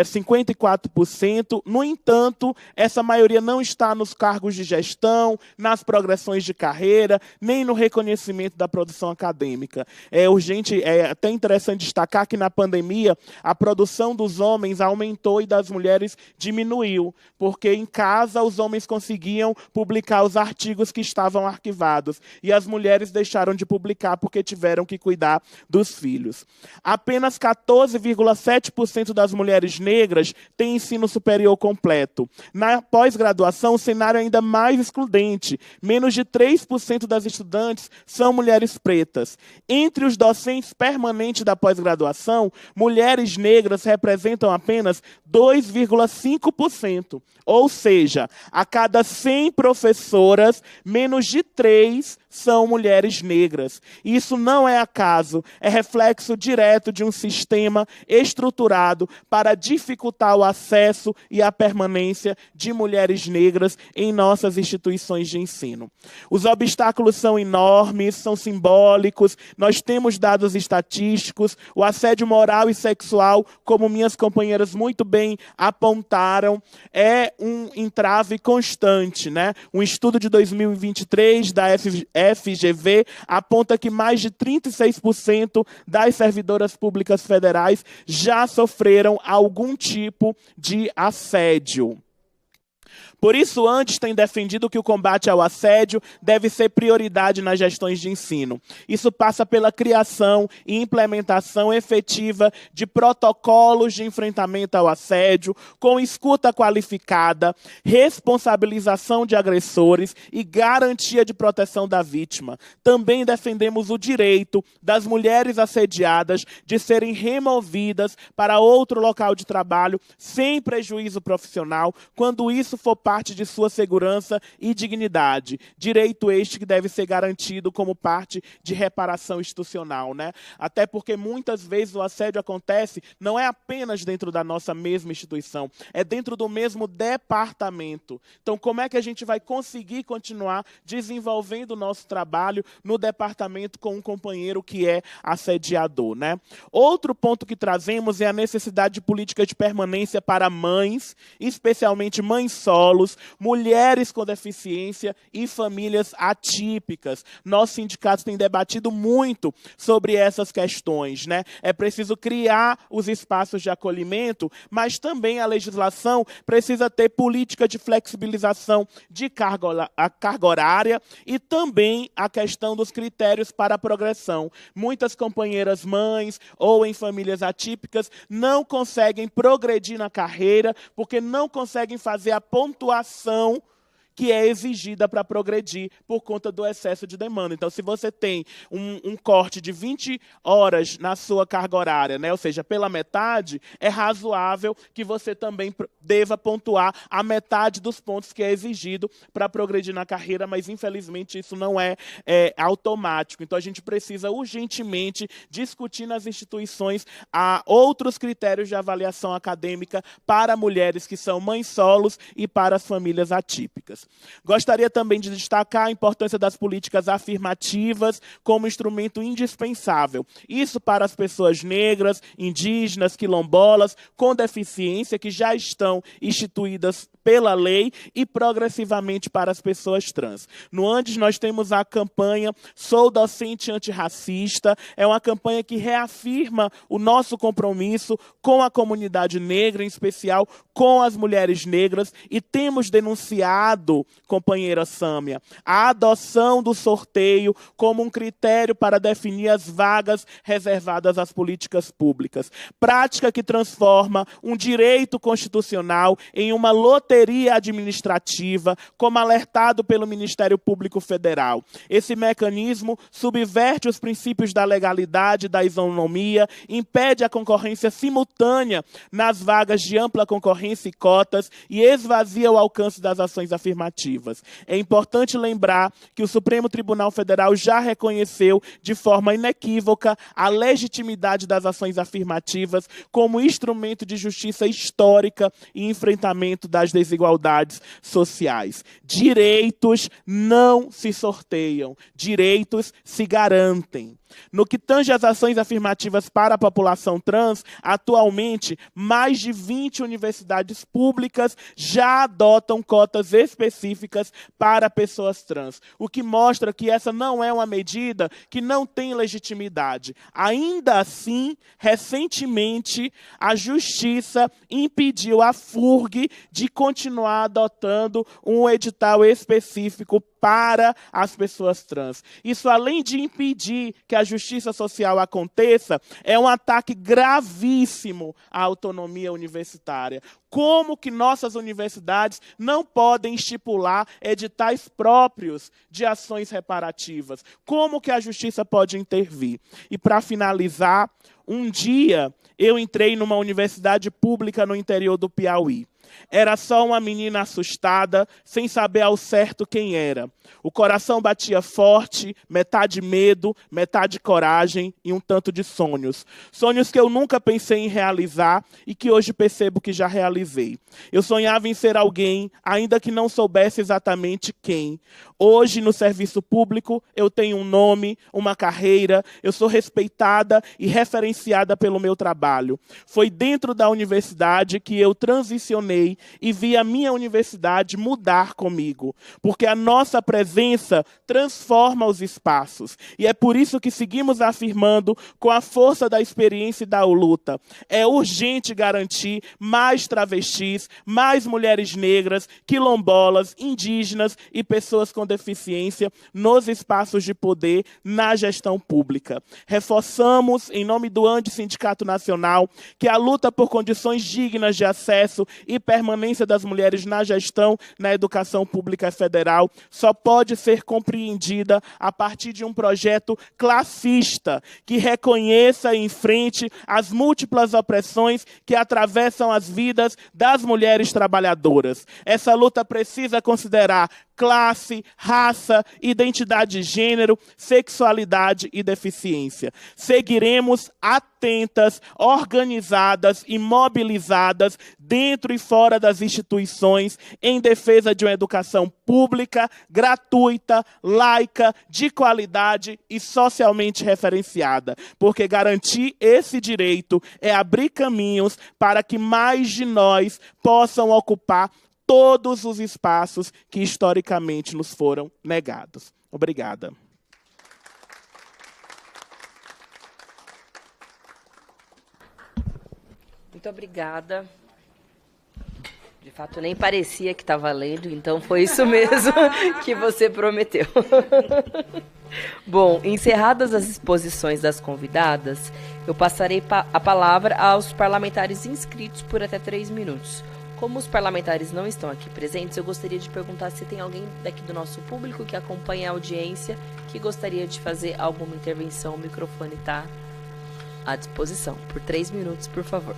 S7: 54%. No entanto, essa maioria não está nos cargos de gestão, nas progressões de carreira, nem no reconhecimento da produção acadêmica. É urgente, é até interessante destacar que na pandemia a produção dos homens aumentou e das mulheres diminuiu, porque em casa os homens conseguiam publicar os artigos que estavam arquivados e as mulheres deixaram de publicar porque tiveram que cuidar dos filhos. Apenas 14,7% das mulheres negras têm ensino superior completo. Na pós-graduação, o cenário é ainda mais excludente. Menos de 3% das estudantes são mulheres pretas. Entre os docentes permanentes da pós-graduação, mulheres negras representam apenas 2,5%. Ou seja, a cada 100 professoras, menos de 3 são mulheres negras. Isso não é acaso, é reflexo direto de um sistema estruturado para dificultar o acesso e a permanência de mulheres negras em nossas instituições de ensino. Os obstáculos são enormes, são simbólicos, nós temos dados estatísticos, o assédio moral e sexual, como minhas companheiras muito bem apontaram, é um entrave constante, né? Um estudo de 2023 da FGV aponta que mais de 36% das servidoras públicas federais já sofreram algum tipo de assédio. Por isso, antes tem defendido que o combate ao assédio deve ser prioridade nas gestões de ensino. Isso passa pela criação e implementação efetiva de protocolos de enfrentamento ao assédio, com escuta qualificada, responsabilização de agressores e garantia de proteção da vítima. Também defendemos o direito das mulheres assediadas de serem removidas para outro local de trabalho sem prejuízo profissional, quando isso for parte de sua segurança e dignidade. Direito este que deve ser garantido como parte de reparação institucional, né? Até porque muitas vezes o assédio acontece não é apenas dentro da nossa mesma instituição, é dentro do mesmo departamento. Então, como é que a gente vai conseguir continuar desenvolvendo o nosso trabalho no departamento com um companheiro que é assediador, né? Outro ponto que trazemos é a necessidade de política de permanência para mães, especialmente mães solos, mulheres com deficiência e famílias atípicas. Nosso sindicato tem debatido muito sobre essas questões, né? É preciso criar os espaços de acolhimento, mas também a legislação precisa ter política de flexibilização de carga horária e também a questão dos critérios para a progressão. Muitas companheiras mães ou em famílias atípicas não conseguem progredir na carreira porque não conseguem fazer a pontuação que é exigida para progredir por conta do excesso de demanda. Então, se você tem um corte de 20 horas na sua carga horária, né, ou seja, pela metade, é razoável que você também deva pontuar a metade dos pontos que é exigido para progredir na carreira, mas, infelizmente, isso não é automático. Então, a gente precisa urgentemente discutir nas instituições outros critérios de avaliação acadêmica para mulheres que são mães solos e para as famílias atípicas. Gostaria também de destacar a importância das políticas afirmativas como instrumento indispensável. Isso para as pessoas negras, indígenas, quilombolas, com deficiência, que já estão instituídas pela lei e progressivamente para as pessoas trans. No Andes, nós temos a campanha Sou Docente Antirracista. É uma campanha que reafirma o nosso compromisso com a comunidade negra, em especial com as mulheres negras, e temos denunciado, companheira Sâmia, a adoção do sorteio como um critério para definir as vagas reservadas às políticas públicas. Prática que transforma um direito constitucional em uma loteria administrativa, como alertado pelo Ministério Público Federal. Esse mecanismo subverte os princípios da legalidade, da isonomia, impede a concorrência simultânea nas vagas de ampla concorrência e cotas e esvazia o alcance das ações afirmativas. É importante lembrar que o Supremo Tribunal Federal já reconheceu de forma inequívoca a legitimidade das ações afirmativas como instrumento de justiça histórica e enfrentamento das desigualdades sociais. Direitos não se sorteiam, direitos se garantem. No que tange às ações afirmativas para a população trans, atualmente, mais de 20 universidades públicas já adotam cotas específicas para pessoas trans, o que mostra que essa não é uma medida que não tem legitimidade. Ainda assim, recentemente, a Justiça impediu a FURG de continuar adotando um edital específico para as pessoas trans. Isso, além de impedir que a justiça social aconteça, é um ataque gravíssimo à autonomia universitária. Como que nossas universidades não podem estipular editais próprios de ações reparativas? Como que a justiça pode intervir? E, para finalizar, um dia eu entrei numa universidade pública no interior do Piauí. Era só uma menina assustada, sem saber ao certo quem era. O coração batia forte, metade medo, metade coragem e um tanto de sonhos. Sonhos que eu nunca pensei em realizar e que hoje percebo que já realizei. Eu sonhava em ser alguém, ainda que não soubesse exatamente quem. Hoje, no serviço público, eu tenho um nome, uma carreira, eu sou respeitada e referenciada pelo meu trabalho. Foi dentro da universidade que eu transicionei e vi a minha universidade mudar comigo, porque a nossa presença transforma os espaços, e é por isso que seguimos afirmando com a força da experiência e da luta. É urgente garantir mais travestis, mais mulheres negras, quilombolas, indígenas e pessoas com deficiência nos espaços de poder na gestão pública. Reforçamos, em nome do Andes Sindicato Nacional, que a luta por condições dignas de acesso e permanência das mulheres na gestão na educação pública federal só pode ser compreendida a partir de um projeto classista que reconheça e enfrente as múltiplas opressões que atravessam as vidas das mulheres trabalhadoras. Essa luta precisa considerar classe, raça, identidade de gênero, sexualidade e deficiência. Seguiremos atentas, organizadas e mobilizadas dentro e fora das instituições em defesa de uma educação pública, gratuita, laica, de qualidade e socialmente referenciada, porque garantir esse direito é abrir caminhos para que mais de nós possam ocupar todos os espaços que historicamente nos foram negados. Obrigada.
S1: Muito obrigada. De fato, nem parecia que estava lendo, então foi isso mesmo que você prometeu. Bom, encerradas as exposições das convidadas, eu passarei a palavra aos parlamentares inscritos por até 3 minutos. Como os parlamentares não estão aqui presentes, eu gostaria de perguntar se tem alguém daqui do nosso público que acompanha a audiência que gostaria de fazer alguma intervenção. O microfone está à disposição. Por 3 minutos, por favor.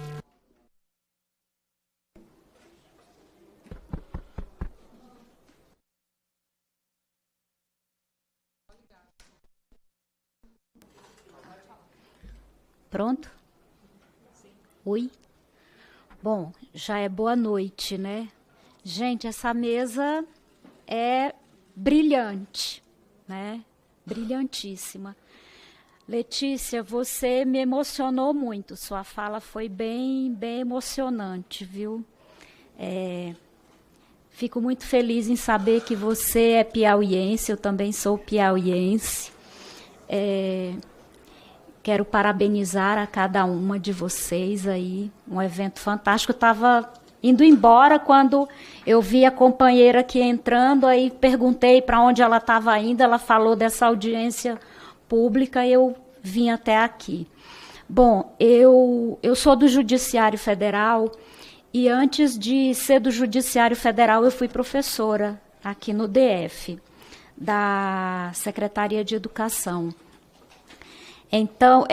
S8: Pronto? Oi? Bom, já é boa noite, né? Gente, essa mesa é brilhante, né? Brilhantíssima. Letícia, você me emocionou muito. Sua fala foi bem emocionante, viu? Fico muito feliz em saber que você é piauiense, eu também sou piauiense. Quero parabenizar a cada uma de vocês aí, um evento fantástico. Eu estava indo embora quando eu vi a companheira aqui entrando, aí perguntei para onde ela estava indo, ela falou dessa audiência pública e eu vim até aqui. Bom, eu sou do Judiciário Federal e antes de ser do Judiciário Federal eu fui professora aqui no DF, da Secretaria de Educação. Então,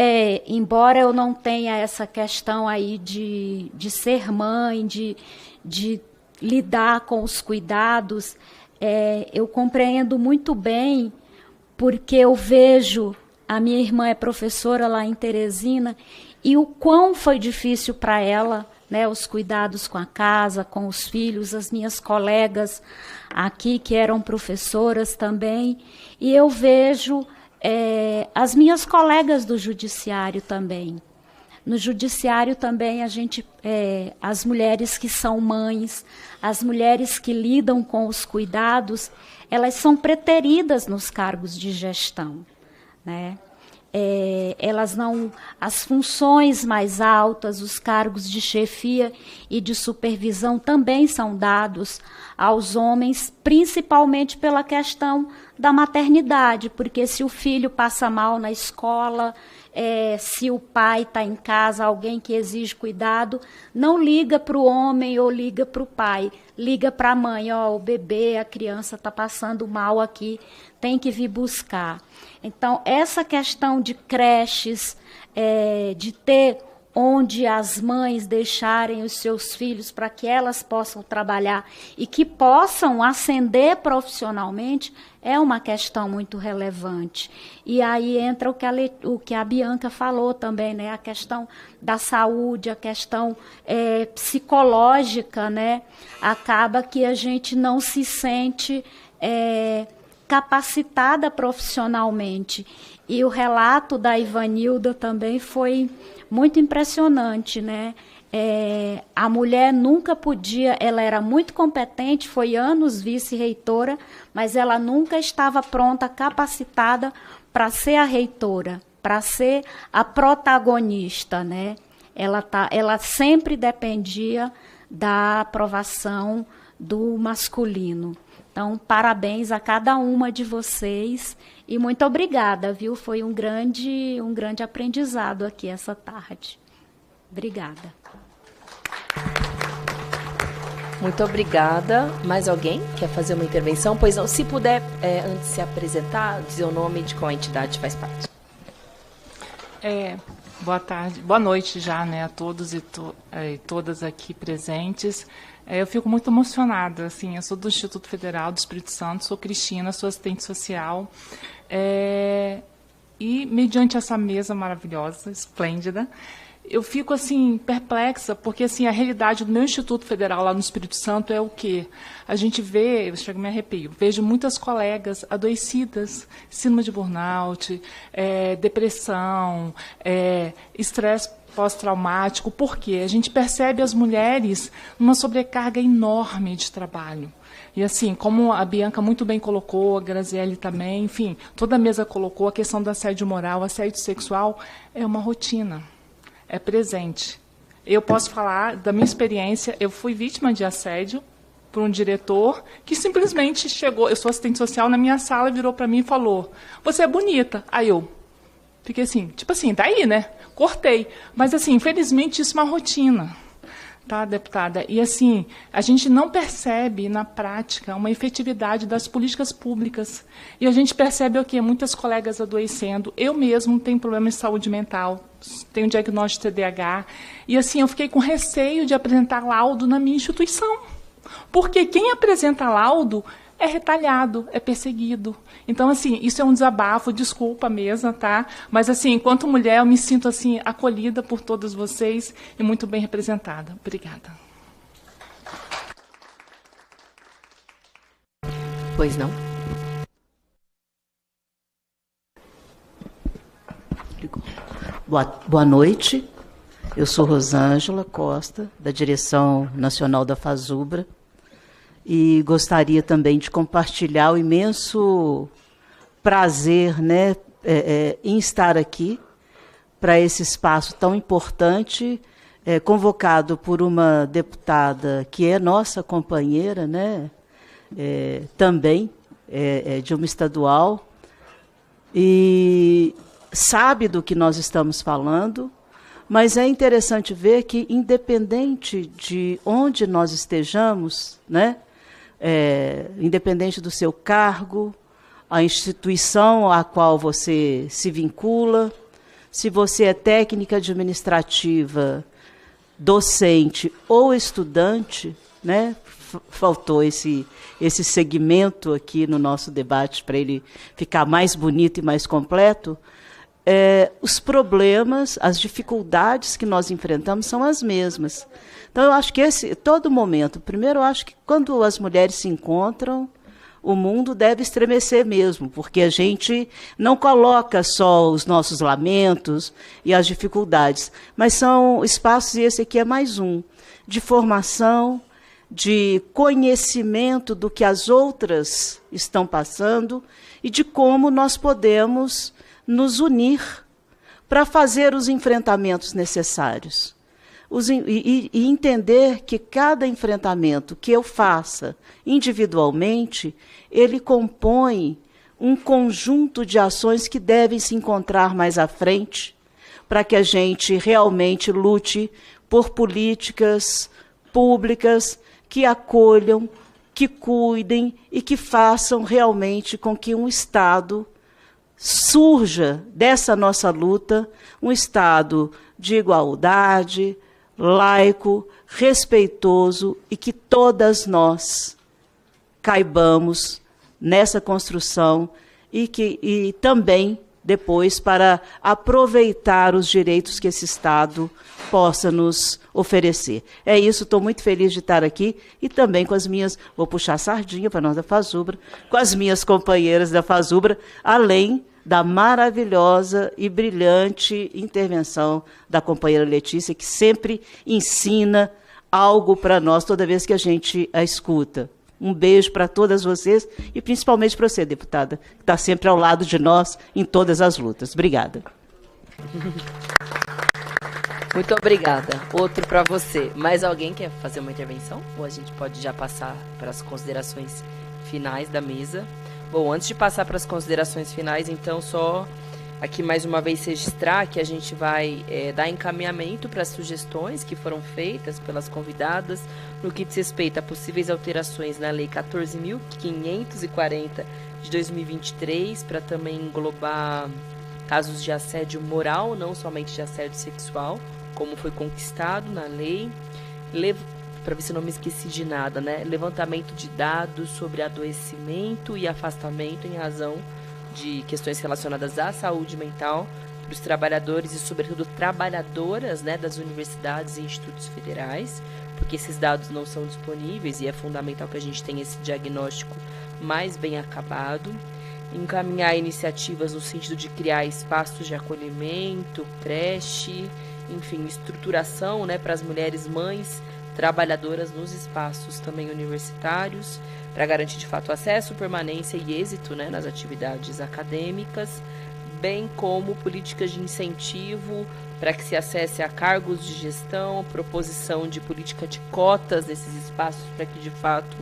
S8: embora eu não tenha essa questão aí de ser mãe, de lidar com os cuidados, eu compreendo muito bem, porque eu vejo, a minha irmã é professora lá em Teresina, e o quão foi difícil para ela, né, os cuidados com a casa, com os filhos, as minhas colegas aqui que eram professoras também, e eu vejo as minhas colegas do judiciário também. No judiciário também as mulheres que são mães, as mulheres que lidam com os cuidados, elas são preteridas nos cargos de gestão, né? Elas não, as funções mais altas, os cargos de chefia e de supervisão também são dados aos homens, principalmente pela questão da maternidade, porque se o filho passa mal na escola, se o pai está em casa, alguém que exige cuidado, não liga para o homem ou liga para o pai, liga para a mãe, o bebê, a criança está passando mal aqui, tem que vir buscar. Então, essa questão de creches, de ter onde as mães deixarem os seus filhos para que elas possam trabalhar e que possam ascender profissionalmente, é uma questão muito relevante. E aí entra o que a Bianca falou também, né? A questão da saúde, a questão psicológica, né? Acaba que a gente não se sente capacitada profissionalmente. E o relato da Ivanilda também foi muito impressionante, né? A mulher nunca podia, ela era muito competente, foi anos vice-reitora, mas ela nunca estava pronta, capacitada para ser a reitora, para ser a protagonista, né? Ela sempre dependia da aprovação do masculino. Então, parabéns a cada uma de vocês e muito obrigada, viu? Foi um grande aprendizado aqui essa tarde. Obrigada.
S1: Muito obrigada. Mais alguém quer fazer uma intervenção? Pois não, se puder, antes de se apresentar, dizer o nome de qual entidade faz parte.
S9: Boa tarde, boa noite já, né, a todos e todas aqui presentes. Eu fico muito emocionada, assim, eu sou do Instituto Federal do Espírito Santo, sou Cristina, sou assistente social, e mediante essa mesa maravilhosa, esplêndida, eu fico, assim, perplexa, porque, assim, a realidade do meu Instituto Federal lá no Espírito Santo é o quê? A gente vê, eu chego a me arrepio, vejo muitas colegas adoecidas, síndrome de burnout, depressão, estresse pós-traumático. Por quê? A gente percebe as mulheres numa sobrecarga enorme de trabalho. E, assim, como a Bianca muito bem colocou, a Graziele também, enfim, toda a mesa colocou, a questão do assédio moral, assédio sexual é uma rotina. É presente. Eu posso falar da minha experiência. Eu fui vítima de assédio por um diretor que simplesmente chegou, eu sou assistente social, na minha sala, virou para mim e falou: "Você é bonita". Aí eu fiquei assim, tipo assim, tá aí, né? Cortei. Mas, assim, infelizmente, isso é uma rotina. Tá, deputada? E, assim, a gente não percebe, na prática, uma efetividade das políticas públicas. E a gente percebe o quê? Muitas colegas adoecendo. Eu mesmo tenho problema de saúde mental, tenho diagnóstico de TDAH. E, assim, eu fiquei com receio de apresentar laudo na minha instituição. Porque quem apresenta laudo é retalhado, é perseguido. Então, assim, isso é um desabafo, desculpa a mesa, tá? Mas, assim, enquanto mulher, eu me sinto, assim, acolhida por todos vocês e muito bem representada. Obrigada.
S1: Pois não?
S10: Boa noite. Eu sou Rosângela Costa, da Direção Nacional da FASUBRA. E gostaria também de compartilhar o imenso prazer, né, em estar aqui para esse espaço tão importante, convocado por uma deputada que é nossa companheira, né, também de uma estadual, e sabe do que nós estamos falando, mas é interessante ver que, independente de onde nós estejamos, né, independente do seu cargo, a instituição a qual você se vincula, se você é técnica administrativa, docente ou estudante, né? Faltou esse segmento aqui no nosso debate para ele ficar mais bonito e mais completo. Os problemas, as dificuldades que nós enfrentamos são as mesmas. Então, eu acho que todo momento, primeiro, eu acho que quando as mulheres se encontram, o mundo deve estremecer mesmo, porque a gente não coloca só os nossos lamentos e as dificuldades, mas são espaços, e esse aqui é mais um, de formação, de conhecimento do que as outras estão passando e de como nós podemos nos unir para fazer os enfrentamentos necessários. E entender que cada enfrentamento que eu faça individualmente, ele compõe um conjunto de ações que devem se encontrar mais à frente para que a gente realmente lute por políticas públicas que acolham, que cuidem e que façam realmente com que um Estado surja dessa nossa luta, um Estado de igualdade, laico, respeitoso, e que todas nós caibamos nessa construção e também depois para aproveitar os direitos que esse Estado possa nos oferecer. É isso, estou muito feliz de estar aqui e também com as minhas, vou puxar a sardinha para nós da FASUBRA, com as minhas companheiras da FASUBRA, além da maravilhosa e brilhante intervenção da companheira Letícia, que sempre ensina algo para nós toda vez que a gente a escuta. Um beijo para todas vocês e principalmente para você, deputada, que está sempre ao lado de nós em todas as lutas. Obrigada.
S1: Muito obrigada. Outro para você. Mais alguém quer fazer uma intervenção? Ou a gente pode já passar para as considerações finais da mesa? Bom, antes de passar para as considerações finais, então, só aqui mais uma vez registrar que a gente vai dar encaminhamento para as sugestões que foram feitas pelas convidadas no que diz respeito a possíveis alterações na Lei 14.540 de 2023, para também englobar casos de assédio moral, não somente de assédio sexual, como foi conquistado na lei. Para ver se eu não me esqueci de nada, né? Levantamento de dados sobre adoecimento e afastamento em razão de questões relacionadas à saúde mental para os trabalhadores e, sobretudo, trabalhadoras, né, das universidades e institutos federais, porque esses dados não são disponíveis e é fundamental que a gente tenha esse diagnóstico mais bem acabado. Encaminhar iniciativas no sentido de criar espaços de acolhimento, creche, enfim, estruturação, né, para as mulheres mães trabalhadoras nos espaços também universitários, para garantir de fato acesso, permanência e êxito, né, nas atividades acadêmicas, bem como políticas de incentivo para que se acesse a cargos de gestão, proposição de política de cotas nesses espaços para que de fato,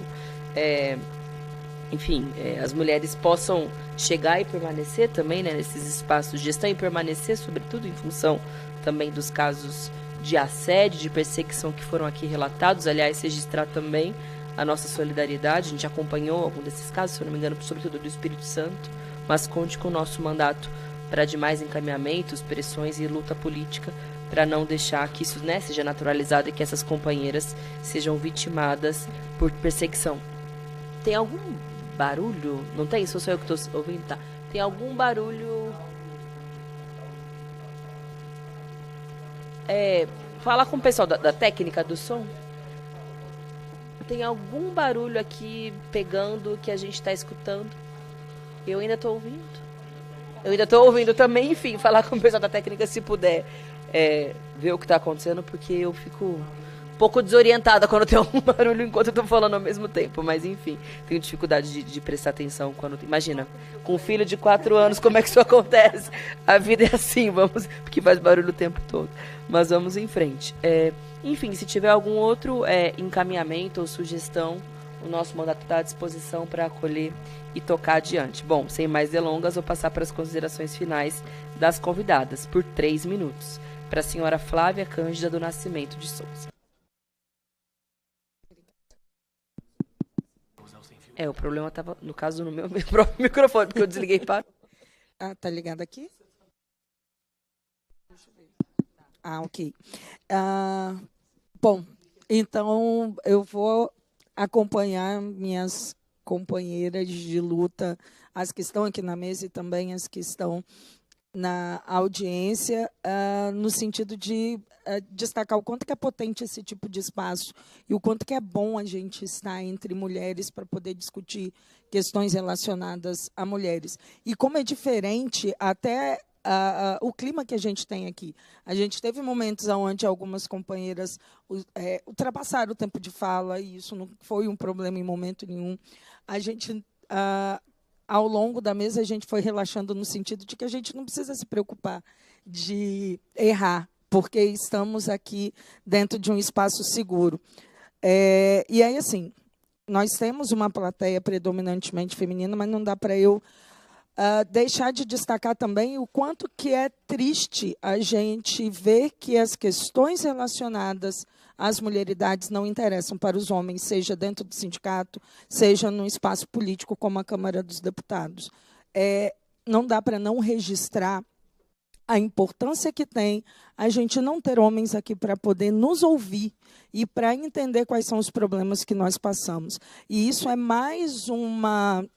S1: as mulheres possam chegar e permanecer também, né, nesses espaços de gestão e permanecer, sobretudo, em função também dos casos de assédio, de perseguição que foram aqui relatados. Aliás, registrar também a nossa solidariedade. A gente acompanhou algum desses casos, se eu não me engano, sobretudo do Espírito Santo, mas conte com o nosso mandato para demais encaminhamentos, pressões e luta política para não deixar que isso, né, seja naturalizado e que essas companheiras sejam vitimadas por perseguição. Tem algum barulho? Não tem? Sou só eu que estou ouvindo? Tá. Tem algum barulho... Falar com o pessoal da técnica do som. Tem algum barulho aqui pegando que a gente está escutando? Eu ainda estou ouvindo. Eu ainda estou ouvindo também, enfim, falar com o pessoal da técnica se puder ver o que está acontecendo, porque eu fico um pouco desorientada quando tem algum barulho enquanto eu estou falando ao mesmo tempo. Mas, enfim, tenho dificuldade de prestar atenção quando... Imagina, com um filho de 4 anos, como é que isso acontece? A vida é assim, porque faz barulho o tempo todo. Mas vamos em frente. Enfim, se tiver algum outro encaminhamento ou sugestão, o nosso mandato está à disposição para acolher e tocar adiante. Bom, sem mais delongas, vou passar para as considerações finais das convidadas, por 3 minutos. Para a senhora Flávia Cândida do Nascimento de Souza. O problema estava, no caso, no meu próprio microfone, porque eu desliguei para...
S2: Tá ligado aqui? Ok. Bom, então eu vou acompanhar minhas companheiras de luta, as que estão aqui na mesa e também as que estão na audiência, no sentido de destacar o quanto que é potente esse tipo de espaço e o quanto que é bom a gente estar entre mulheres para poder discutir questões relacionadas a mulheres. E como é diferente até o clima que a gente tem aqui. A gente teve momentos onde algumas companheiras ultrapassaram o tempo de fala, e isso não foi um problema em momento nenhum. A gente, ao longo da mesa, a gente foi relaxando no sentido de que a gente não precisa se preocupar de errar, porque estamos aqui dentro de um espaço seguro. E aí, assim, nós temos uma plateia predominantemente feminina, mas não dá para eu deixar de destacar também o quanto que é triste a gente ver que as questões relacionadas às mulheridades não interessam para os homens, seja dentro do sindicato, seja no espaço político como a Câmara dos Deputados. Não dá para não registrar a importância que tem a gente não ter homens aqui para poder nos ouvir e para entender quais são os problemas que nós passamos. E isso é mais uma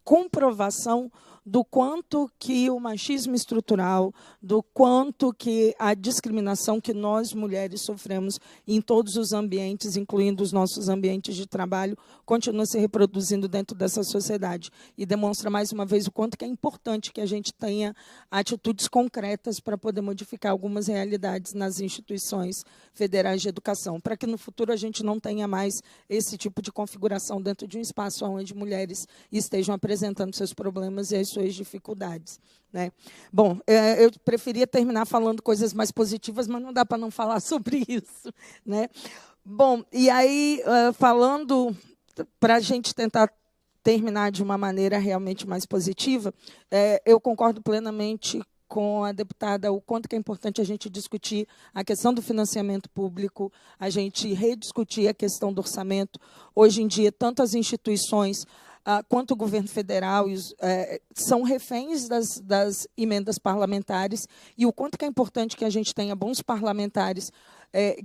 S2: comprovação do quanto que o machismo estrutural, do quanto que a discriminação que nós, mulheres, sofremos em todos os ambientes, incluindo os nossos ambientes de trabalho, continua se reproduzindo dentro dessa sociedade. E demonstra, mais uma vez, o quanto que é importante que a gente tenha atitudes concretas para poder modificar algumas realidades nas instituições federais de educação, para que no futuro a gente não tenha mais esse tipo de configuração dentro de um espaço onde mulheres estejam apresentando seus problemas e as suas dificuldades, né? Bom, eu preferia terminar falando coisas mais positivas, mas não dá para não falar sobre isso, né? Bom, e aí, falando, para a gente tentar terminar de uma maneira realmente mais positiva, eu concordo plenamente com a deputada o quanto que é importante a gente discutir a questão do financiamento público, a gente rediscutir a questão do orçamento. Hoje em dia, tanto as instituições quanto o governo federal são reféns das emendas parlamentares, e o quanto que é importante que a gente tenha bons parlamentares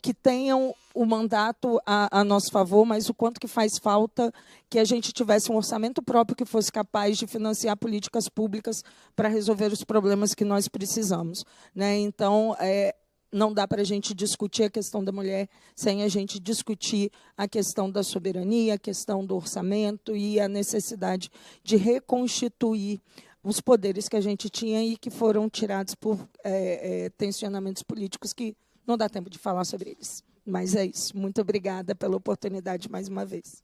S2: que tenham o mandato a nosso favor, mas o quanto que faz falta que a gente tivesse um orçamento próprio que fosse capaz de financiar políticas públicas para resolver os problemas que nós precisamos, né? Então, não dá para a gente discutir a questão da mulher sem a gente discutir a questão da soberania, a questão do orçamento e a necessidade de reconstituir os poderes que a gente tinha e que foram tirados por tensionamentos políticos que não dá tempo de falar sobre eles. Mas é isso. Muito obrigada pela oportunidade mais uma vez.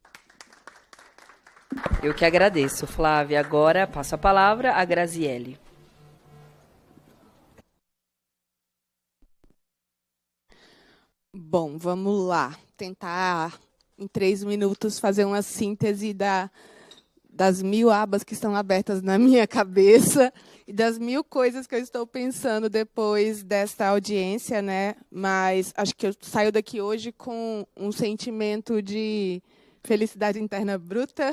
S1: Eu que agradeço, Flávia. Agora passo a palavra a Graziele.
S3: Bom, vamos lá. Tentar, em 3 minutos, fazer uma síntese das 1000 abas que estão abertas na minha cabeça e das 1000 coisas que eu estou pensando depois desta audiência, né? Mas acho que eu saio daqui hoje com um sentimento de felicidade interna bruta,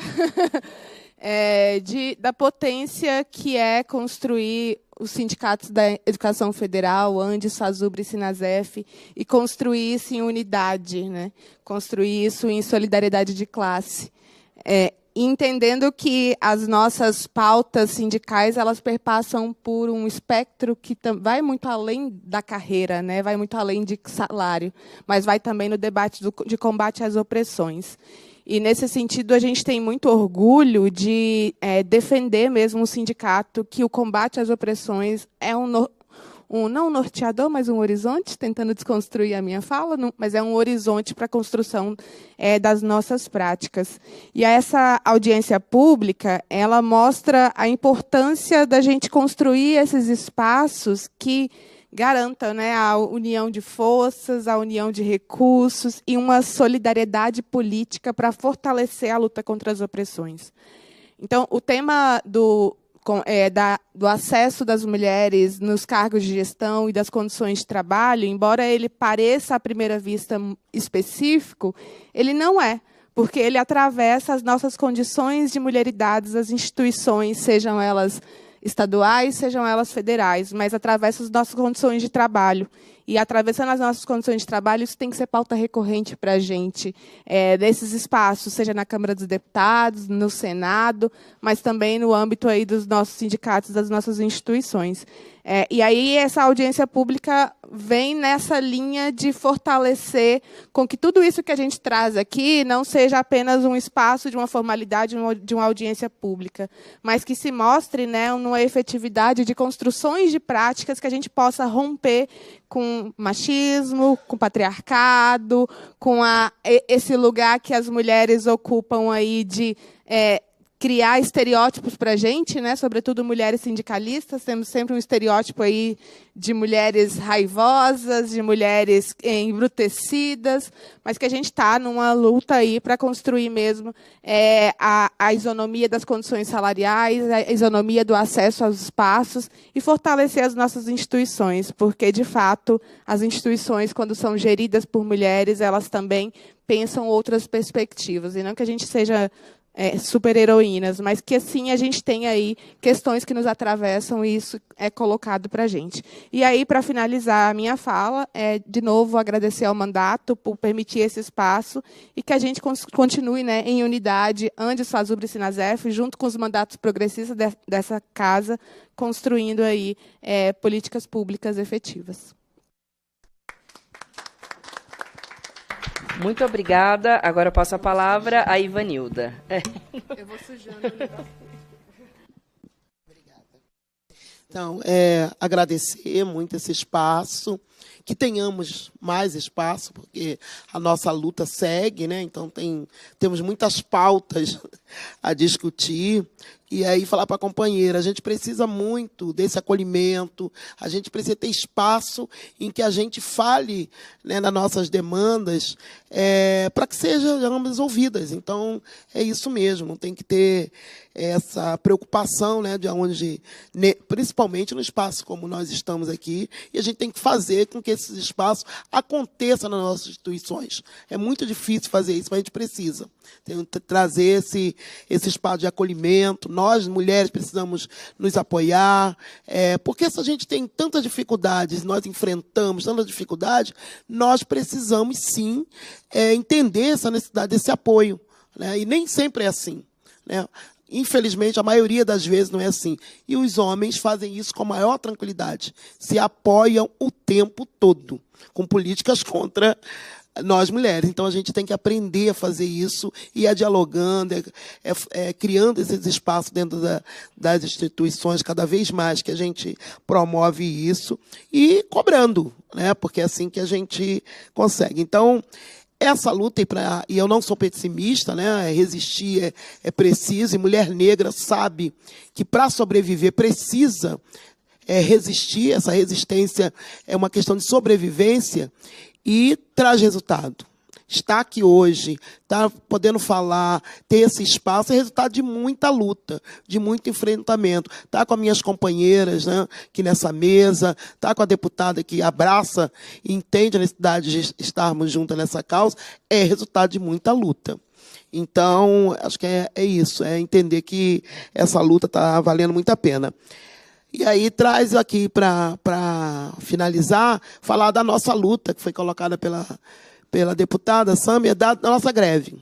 S3: da potência que é construir os sindicatos da Educação Federal, Andes, FASUBRA e Sinasef, e construir isso em unidade, né? Construir isso em solidariedade de classe. Entendendo que as nossas pautas sindicais elas perpassam por um espectro que vai muito além da carreira, né? Vai muito além de salário, mas vai também no debate de combate às opressões. E, nesse sentido, a gente tem muito orgulho de defender mesmo um sindicato que o combate às opressões é não um norteador, mas um horizonte, tentando desconstruir a minha fala, mas é um horizonte para a construção das nossas práticas. E essa audiência pública, ela mostra a importância da gente construir esses espaços que garantam, né, a união de forças, a união de recursos e uma solidariedade política para fortalecer a luta contra as opressões. Então, o tema do acesso das mulheres nos cargos de gestão e das condições de trabalho, embora ele pareça, à primeira vista, específico, ele não é, porque ele atravessa as nossas condições de mulheridades, as instituições, sejam elas estaduais, sejam elas federais, mas atravessa as nossas condições de trabalho. E, atravessando as nossas condições de trabalho, isso tem que ser pauta recorrente para a gente, nesses espaços, seja na Câmara dos Deputados, no Senado, mas também no âmbito aí dos nossos sindicatos, das nossas instituições. E aí essa audiência pública vem nessa linha de fortalecer com que tudo isso que a gente traz aqui não seja apenas um espaço de uma formalidade, de uma audiência pública, mas que se mostre, né, numa efetividade de construções de práticas que a gente possa romper com machismo, com patriarcado, com esse lugar que as mulheres ocupam aí de criar estereótipos para a gente, né? Sobretudo mulheres sindicalistas, temos sempre um estereótipo aí de mulheres raivosas, de mulheres embrutecidas, mas que a gente está numa luta aí para construir mesmo a isonomia das condições salariais, a isonomia do acesso aos espaços e fortalecer as nossas instituições, porque, de fato, as instituições, quando são geridas por mulheres, elas também pensam outras perspectivas, e não que a gente seja super-heroínas, mas que, assim, a gente tem aí questões que nos atravessam e isso é colocado para a gente. E aí, para finalizar a minha fala, de novo, agradecer ao mandato por permitir esse espaço e que a gente continue, né, em unidade, Andes, FASUBRA e Sinasef, junto com os mandatos progressistas dessa casa, construindo aí políticas públicas efetivas.
S1: Muito obrigada. Agora eu passo a palavra a Ivanilda.
S3: Eu vou sujando o negócio.
S4: Obrigada. Então, agradecer muito esse espaço, que tenhamos mais espaço, porque a nossa luta segue, né? Então, temos muitas pautas a discutir. E aí falar para a companheira, a gente precisa muito desse acolhimento, a gente precisa ter espaço em que a gente fale, né, nas nossas demandas, para que sejam resolvidas. Então, é isso mesmo, tem que ter essa preocupação, né, de onde, principalmente no espaço como nós estamos aqui, e a gente tem que fazer com que esses espaços aconteçam nas nossas instituições. É muito difícil fazer isso, mas a gente precisa trazer esse espaço de acolhimento. Nós, mulheres, precisamos nos apoiar, porque se a gente tem tantas dificuldades, nós enfrentamos tantas dificuldades, nós precisamos, sim, entender essa necessidade desse apoio, né? E nem sempre é assim, né? Infelizmente, a maioria das vezes não é assim. E os homens fazem isso com a maior tranquilidade. Se apoiam o tempo todo, com políticas contra nós mulheres. Então, a gente tem que aprender a fazer isso, e dialogando, criando esses espaços dentro das instituições, cada vez mais que a gente promove isso, e cobrando, né? Porque é assim que a gente consegue. Então, essa luta, e eu não sou pessimista, né? Resistir é preciso, e mulher negra sabe que para sobreviver precisa resistir. Essa resistência é uma questão de sobrevivência e traz resultado. Estar aqui hoje, estar podendo falar, ter esse espaço, é resultado de muita luta, de muito enfrentamento. Estar com as minhas companheiras, né, aqui nessa mesa, estar com a deputada que abraça e entende a necessidade de estarmos juntas nessa causa, é resultado de muita luta. Então, acho que é isso, é entender que essa luta está valendo muito a pena. E aí traz aqui, para finalizar, falar da nossa luta, que foi colocada pela deputada Sâmia, da nossa greve.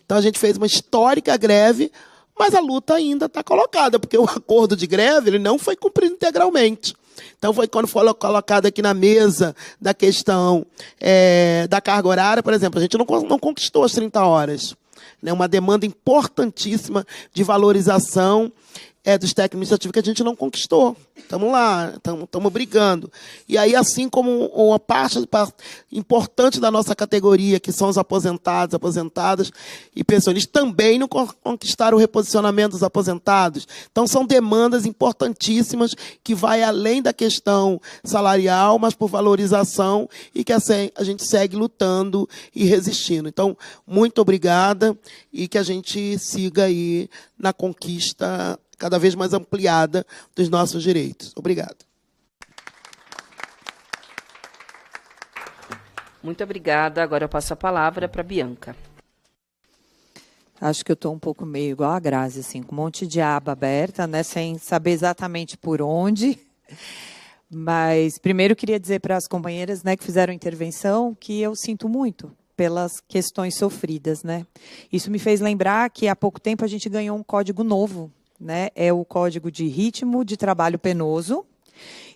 S4: Então, a gente fez uma histórica greve, mas a luta ainda está colocada, porque o acordo de greve ele não foi cumprido integralmente. Então, foi quando foi colocado aqui na mesa da questão da carga horária, por exemplo, a gente não conquistou as 30 horas. Né, uma demanda importantíssima de valorização dos técnicos administrativos que a gente não conquistou. Estamos lá, estamos brigando. E aí, assim como uma parte importante da nossa categoria, que são os aposentados, aposentadas e pensionistas, também não conquistaram o reposicionamento dos aposentados. Então, são demandas importantíssimas que vai além da questão salarial, mas por valorização, e que assim, a gente segue lutando e resistindo. Então, muito obrigada, e que a gente siga aí na conquista cada vez mais ampliada dos nossos direitos. Obrigado.
S1: Muito obrigada. Agora eu passo a palavra para a Bianca.
S5: Acho que eu estou um pouco meio igual a Grazi, assim, com um monte de aba aberta, né, sem saber exatamente por onde. Mas, primeiro, queria dizer para as companheiras, né, que fizeram intervenção que eu sinto muito pelas questões sofridas, né. Isso me fez lembrar que, há pouco tempo, a gente ganhou um código novo, né, é o Código de Ritmo de Trabalho Penoso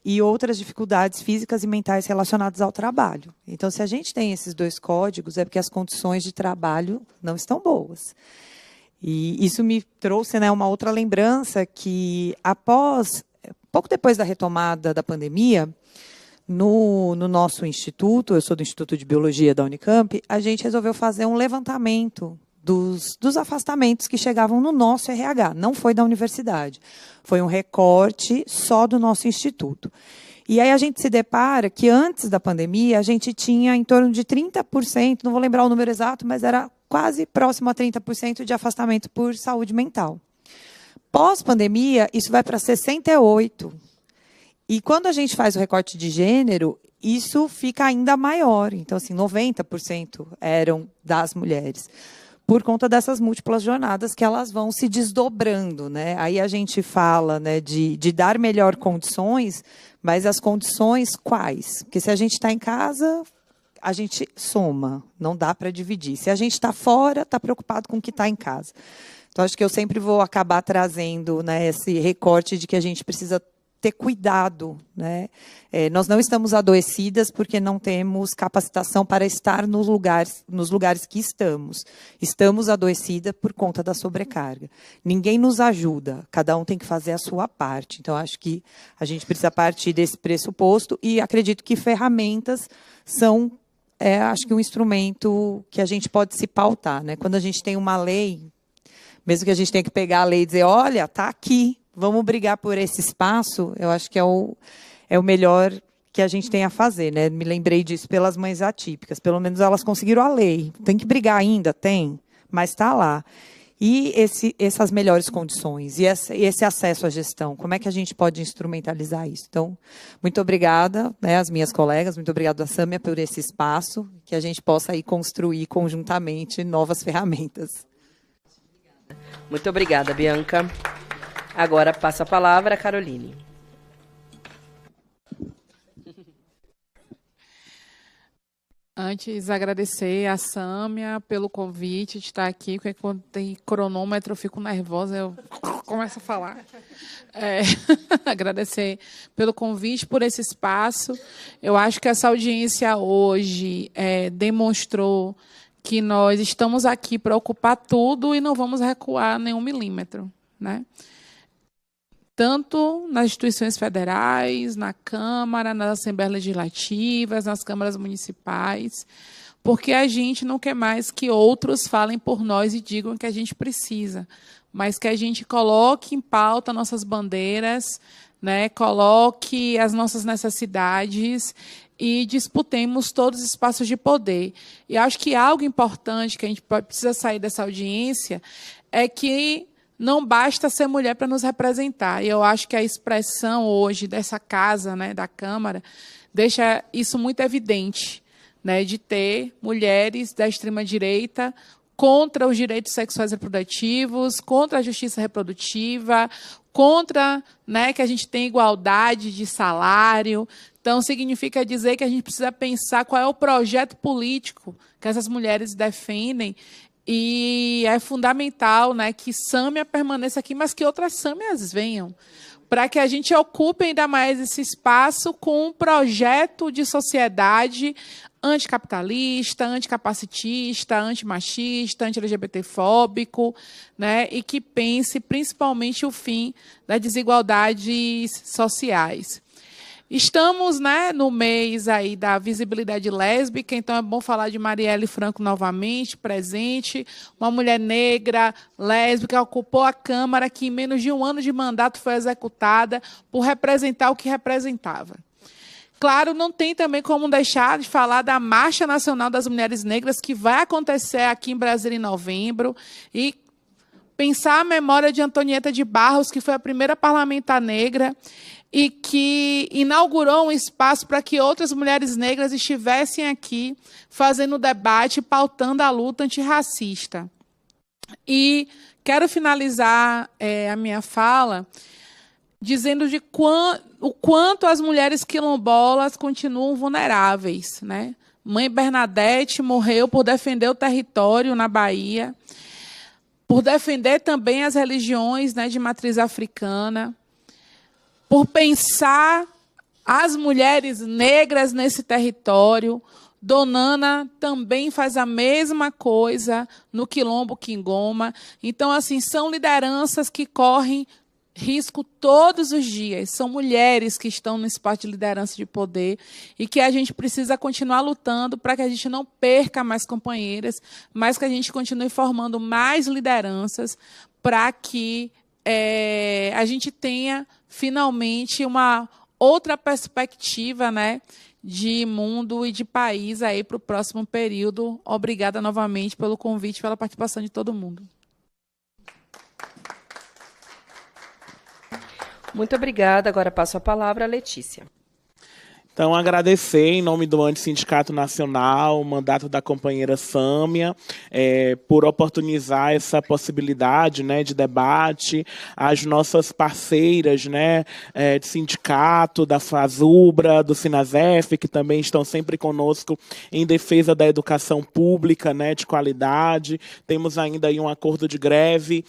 S5: e outras dificuldades físicas e mentais relacionadas ao trabalho. Então, se a gente tem esses dois códigos, é porque as condições de trabalho não estão boas. E isso me trouxe, né, uma outra lembrança que, pouco depois da retomada da pandemia, no nosso instituto, eu sou do Instituto de Biologia da Unicamp, a gente resolveu fazer um levantamento dos afastamentos que chegavam no nosso RH. Não foi da universidade. Foi um recorte só do nosso instituto. E aí a gente se depara que, antes da pandemia, a gente tinha em torno de 30%, não vou lembrar o número exato, mas era quase próximo a 30% de afastamento por saúde mental. Pós-pandemia, isso vai para 68%. E quando a gente faz o recorte de gênero, isso fica ainda maior. Então, assim, 90% eram das mulheres, por conta dessas múltiplas jornadas que elas vão se desdobrando, né? Aí a gente fala, né, de dar melhor condições, mas as condições quais? Porque se a gente está em casa, a gente soma, não dá para dividir. Se a gente está fora, está preocupado com o que está em casa. Então, acho que eu sempre vou acabar trazendo, né, esse recorte de que a gente precisa ter cuidado, né? Nós não estamos adoecidas porque não temos capacitação para estar nos lugares que estamos. Estamos adoecidas por conta da sobrecarga. Ninguém nos ajuda, cada um tem que fazer a sua parte. Então, acho que a gente precisa partir desse pressuposto, e acredito que ferramentas são, acho que um instrumento que a gente pode se pautar, né? Quando a gente tem uma lei, Mesmo que a gente tenha que pegar a lei e dizer, olha, está aqui, vamos brigar por esse espaço, eu acho que é o melhor que a gente tem a fazer, né? Me lembrei disso pelas mães atípicas. Pelo menos elas conseguiram a lei. Tem que brigar ainda? Tem, mas está lá. E essas melhores condições, e esse acesso à gestão, como é que a gente pode instrumentalizar isso? Então, muito obrigada, né, às minhas colegas, muito obrigada à Sâmia por esse espaço, que a gente possa aí construir conjuntamente novas ferramentas.
S1: Muito obrigada, Bianca. Agora passa a palavra a Caroline.
S6: Antes, agradecer a Sâmia pelo convite de estar aqui, porque quando tem cronômetro eu fico nervosa, eu começo a falar. Agradecer pelo convite, por esse espaço. Eu acho que essa audiência hoje demonstrou que nós estamos aqui para ocupar tudo e não vamos recuar nenhum milímetro, né? Tanto nas instituições federais, na Câmara, nas Assembleias Legislativas, nas câmaras municipais, porque a gente não quer mais que outros falem por nós e digam o que a gente precisa, mas que a gente coloque em pauta nossas bandeiras, né, coloque as nossas necessidades e disputemos todos os espaços de poder. E acho que algo importante que a gente precisa sair dessa audiência é que não basta ser mulher para nos representar. E eu acho que a expressão hoje dessa casa, né, da Câmara, deixa isso muito evidente, né, de ter mulheres da extrema-direita contra os direitos sexuais e reprodutivos, contra a justiça reprodutiva, contra, né, que a gente tem igualdade de salário. Então, significa dizer que a gente precisa pensar qual é o projeto político que essas mulheres defendem. E é fundamental, né, que Sâmia permaneça aqui, mas que outras Sâmias venham, para que a gente ocupe ainda mais esse espaço com um projeto de sociedade anticapitalista, anticapacitista, antimachista, anti-LGBTfóbico, né, e que pense principalmente o fim das desigualdades sociais. Estamos, né, no mês aí da visibilidade lésbica, então é bom falar de Marielle Franco novamente, presente, uma mulher negra, lésbica, ocupou a Câmara, que em menos de um ano de mandato foi executada por representar o que representava. Claro, não tem também como deixar de falar da Marcha Nacional das Mulheres Negras, que vai acontecer aqui em Brasília em novembro, e pensar a memória de Antonieta de Barros, que foi a primeira parlamentar negra, e que inaugurou um espaço para que outras mulheres negras estivessem aqui fazendo debate, pautando a luta antirracista. E quero finalizar a minha fala dizendo o quanto as mulheres quilombolas continuam vulneráveis, né? Mãe Bernadette morreu por defender o território na Bahia, por defender também as religiões, né, de matriz africana, por pensar as mulheres negras nesse território. Donana também faz a mesma coisa no Quilombo Quingoma. Então, assim, são lideranças que correm risco todos os dias. São mulheres que estão no espaço de liderança de poder e que a gente precisa continuar lutando para que a gente não perca mais companheiras, mas que a gente continue formando mais lideranças para que a gente tenha, finalmente, uma outra perspectiva, né, de mundo e de país aí para o próximo período. Obrigada novamente pelo convite, pela participação de todo mundo.
S1: Muito obrigada. Agora passo a palavra à Letícia.
S7: Então, agradecer em nome do Antissindicato Nacional, o mandato da companheira Sâmia, por oportunizar essa possibilidade, né, de debate, as nossas parceiras, né, de sindicato, da FASUBRA, do Sinasef, que também estão sempre conosco em defesa da educação pública, né, de qualidade. Temos ainda aí um acordo de greve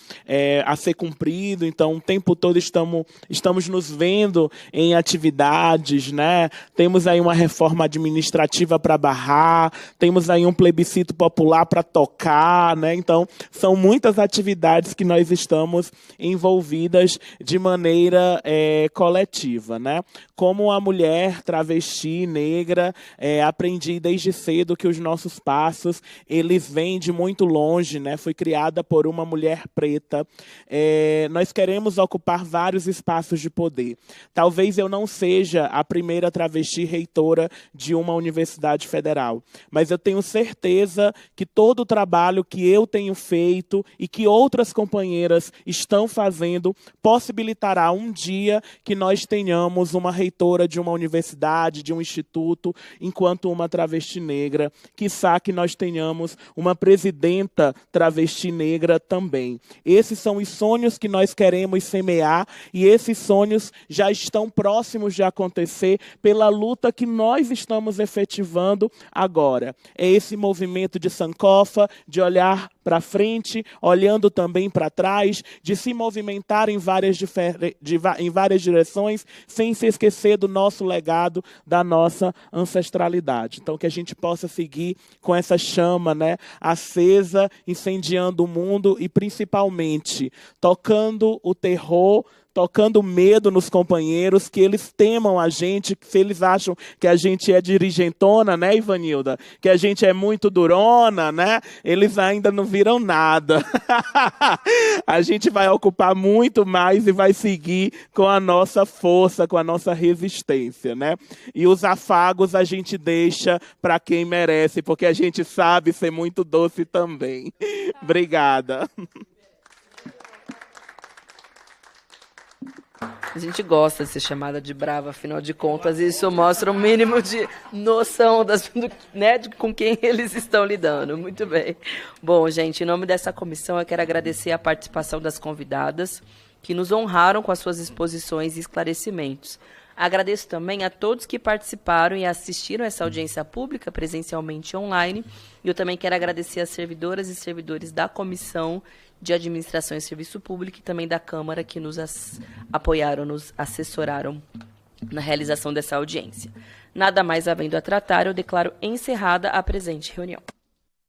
S7: a ser cumprido, então o tempo todo estamos nos vendo em atividades, né, temos aí uma reforma administrativa para barrar, temos aí um plebiscito popular para tocar, né? Então, são muitas atividades que nós estamos envolvidas de maneira coletiva, né? Como a mulher travesti, negra, aprendi desde cedo que os nossos passos, eles vêm de muito longe, né? Fui criada por uma mulher preta. Nós queremos ocupar vários espaços de poder. Talvez eu não seja a primeira travesti reitora de uma universidade federal, mas eu tenho certeza que todo o trabalho que eu tenho feito e que outras companheiras estão fazendo possibilitará um dia que nós tenhamos uma reitora de uma universidade, de um instituto, enquanto uma travesti negra, quiçá que nós tenhamos uma presidenta travesti negra também. Esses são os sonhos que nós queremos semear e esses sonhos já estão próximos de acontecer pela luta que nós estamos efetivando agora. É esse movimento de sankofa, de olhar para frente, olhando também para trás, de se movimentar em várias direções, sem se esquecer do nosso legado, da nossa ancestralidade. Então, que a gente possa seguir com essa chama, né, acesa, incendiando o mundo e, principalmente, tocando o terror, tocando medo nos companheiros, que eles temam a gente, que se eles acham que a gente é dirigentona, né, Ivanilda? Que a gente é muito durona, né? Eles ainda não viram nada. A gente vai ocupar muito mais e vai seguir com a nossa força, com a nossa resistência, né? E os afagos a gente deixa para quem merece, porque a gente sabe ser muito doce também. Obrigada.
S1: A gente gosta de ser chamada de brava, afinal de contas, isso mostra um mínimo de noção né, com quem eles estão lidando. Muito bem. Bom, gente, em nome dessa comissão, eu quero agradecer a participação das convidadas, que nos honraram com as suas exposições e esclarecimentos. Agradeço também a todos que participaram e assistiram essa audiência pública, presencialmente e online. E eu também quero agradecer às servidoras e servidores da Comissão de Administração e Serviço Público e também da Câmara que nos apoiaram, nos assessoraram na realização dessa audiência. Nada mais havendo a tratar, eu declaro encerrada a presente reunião.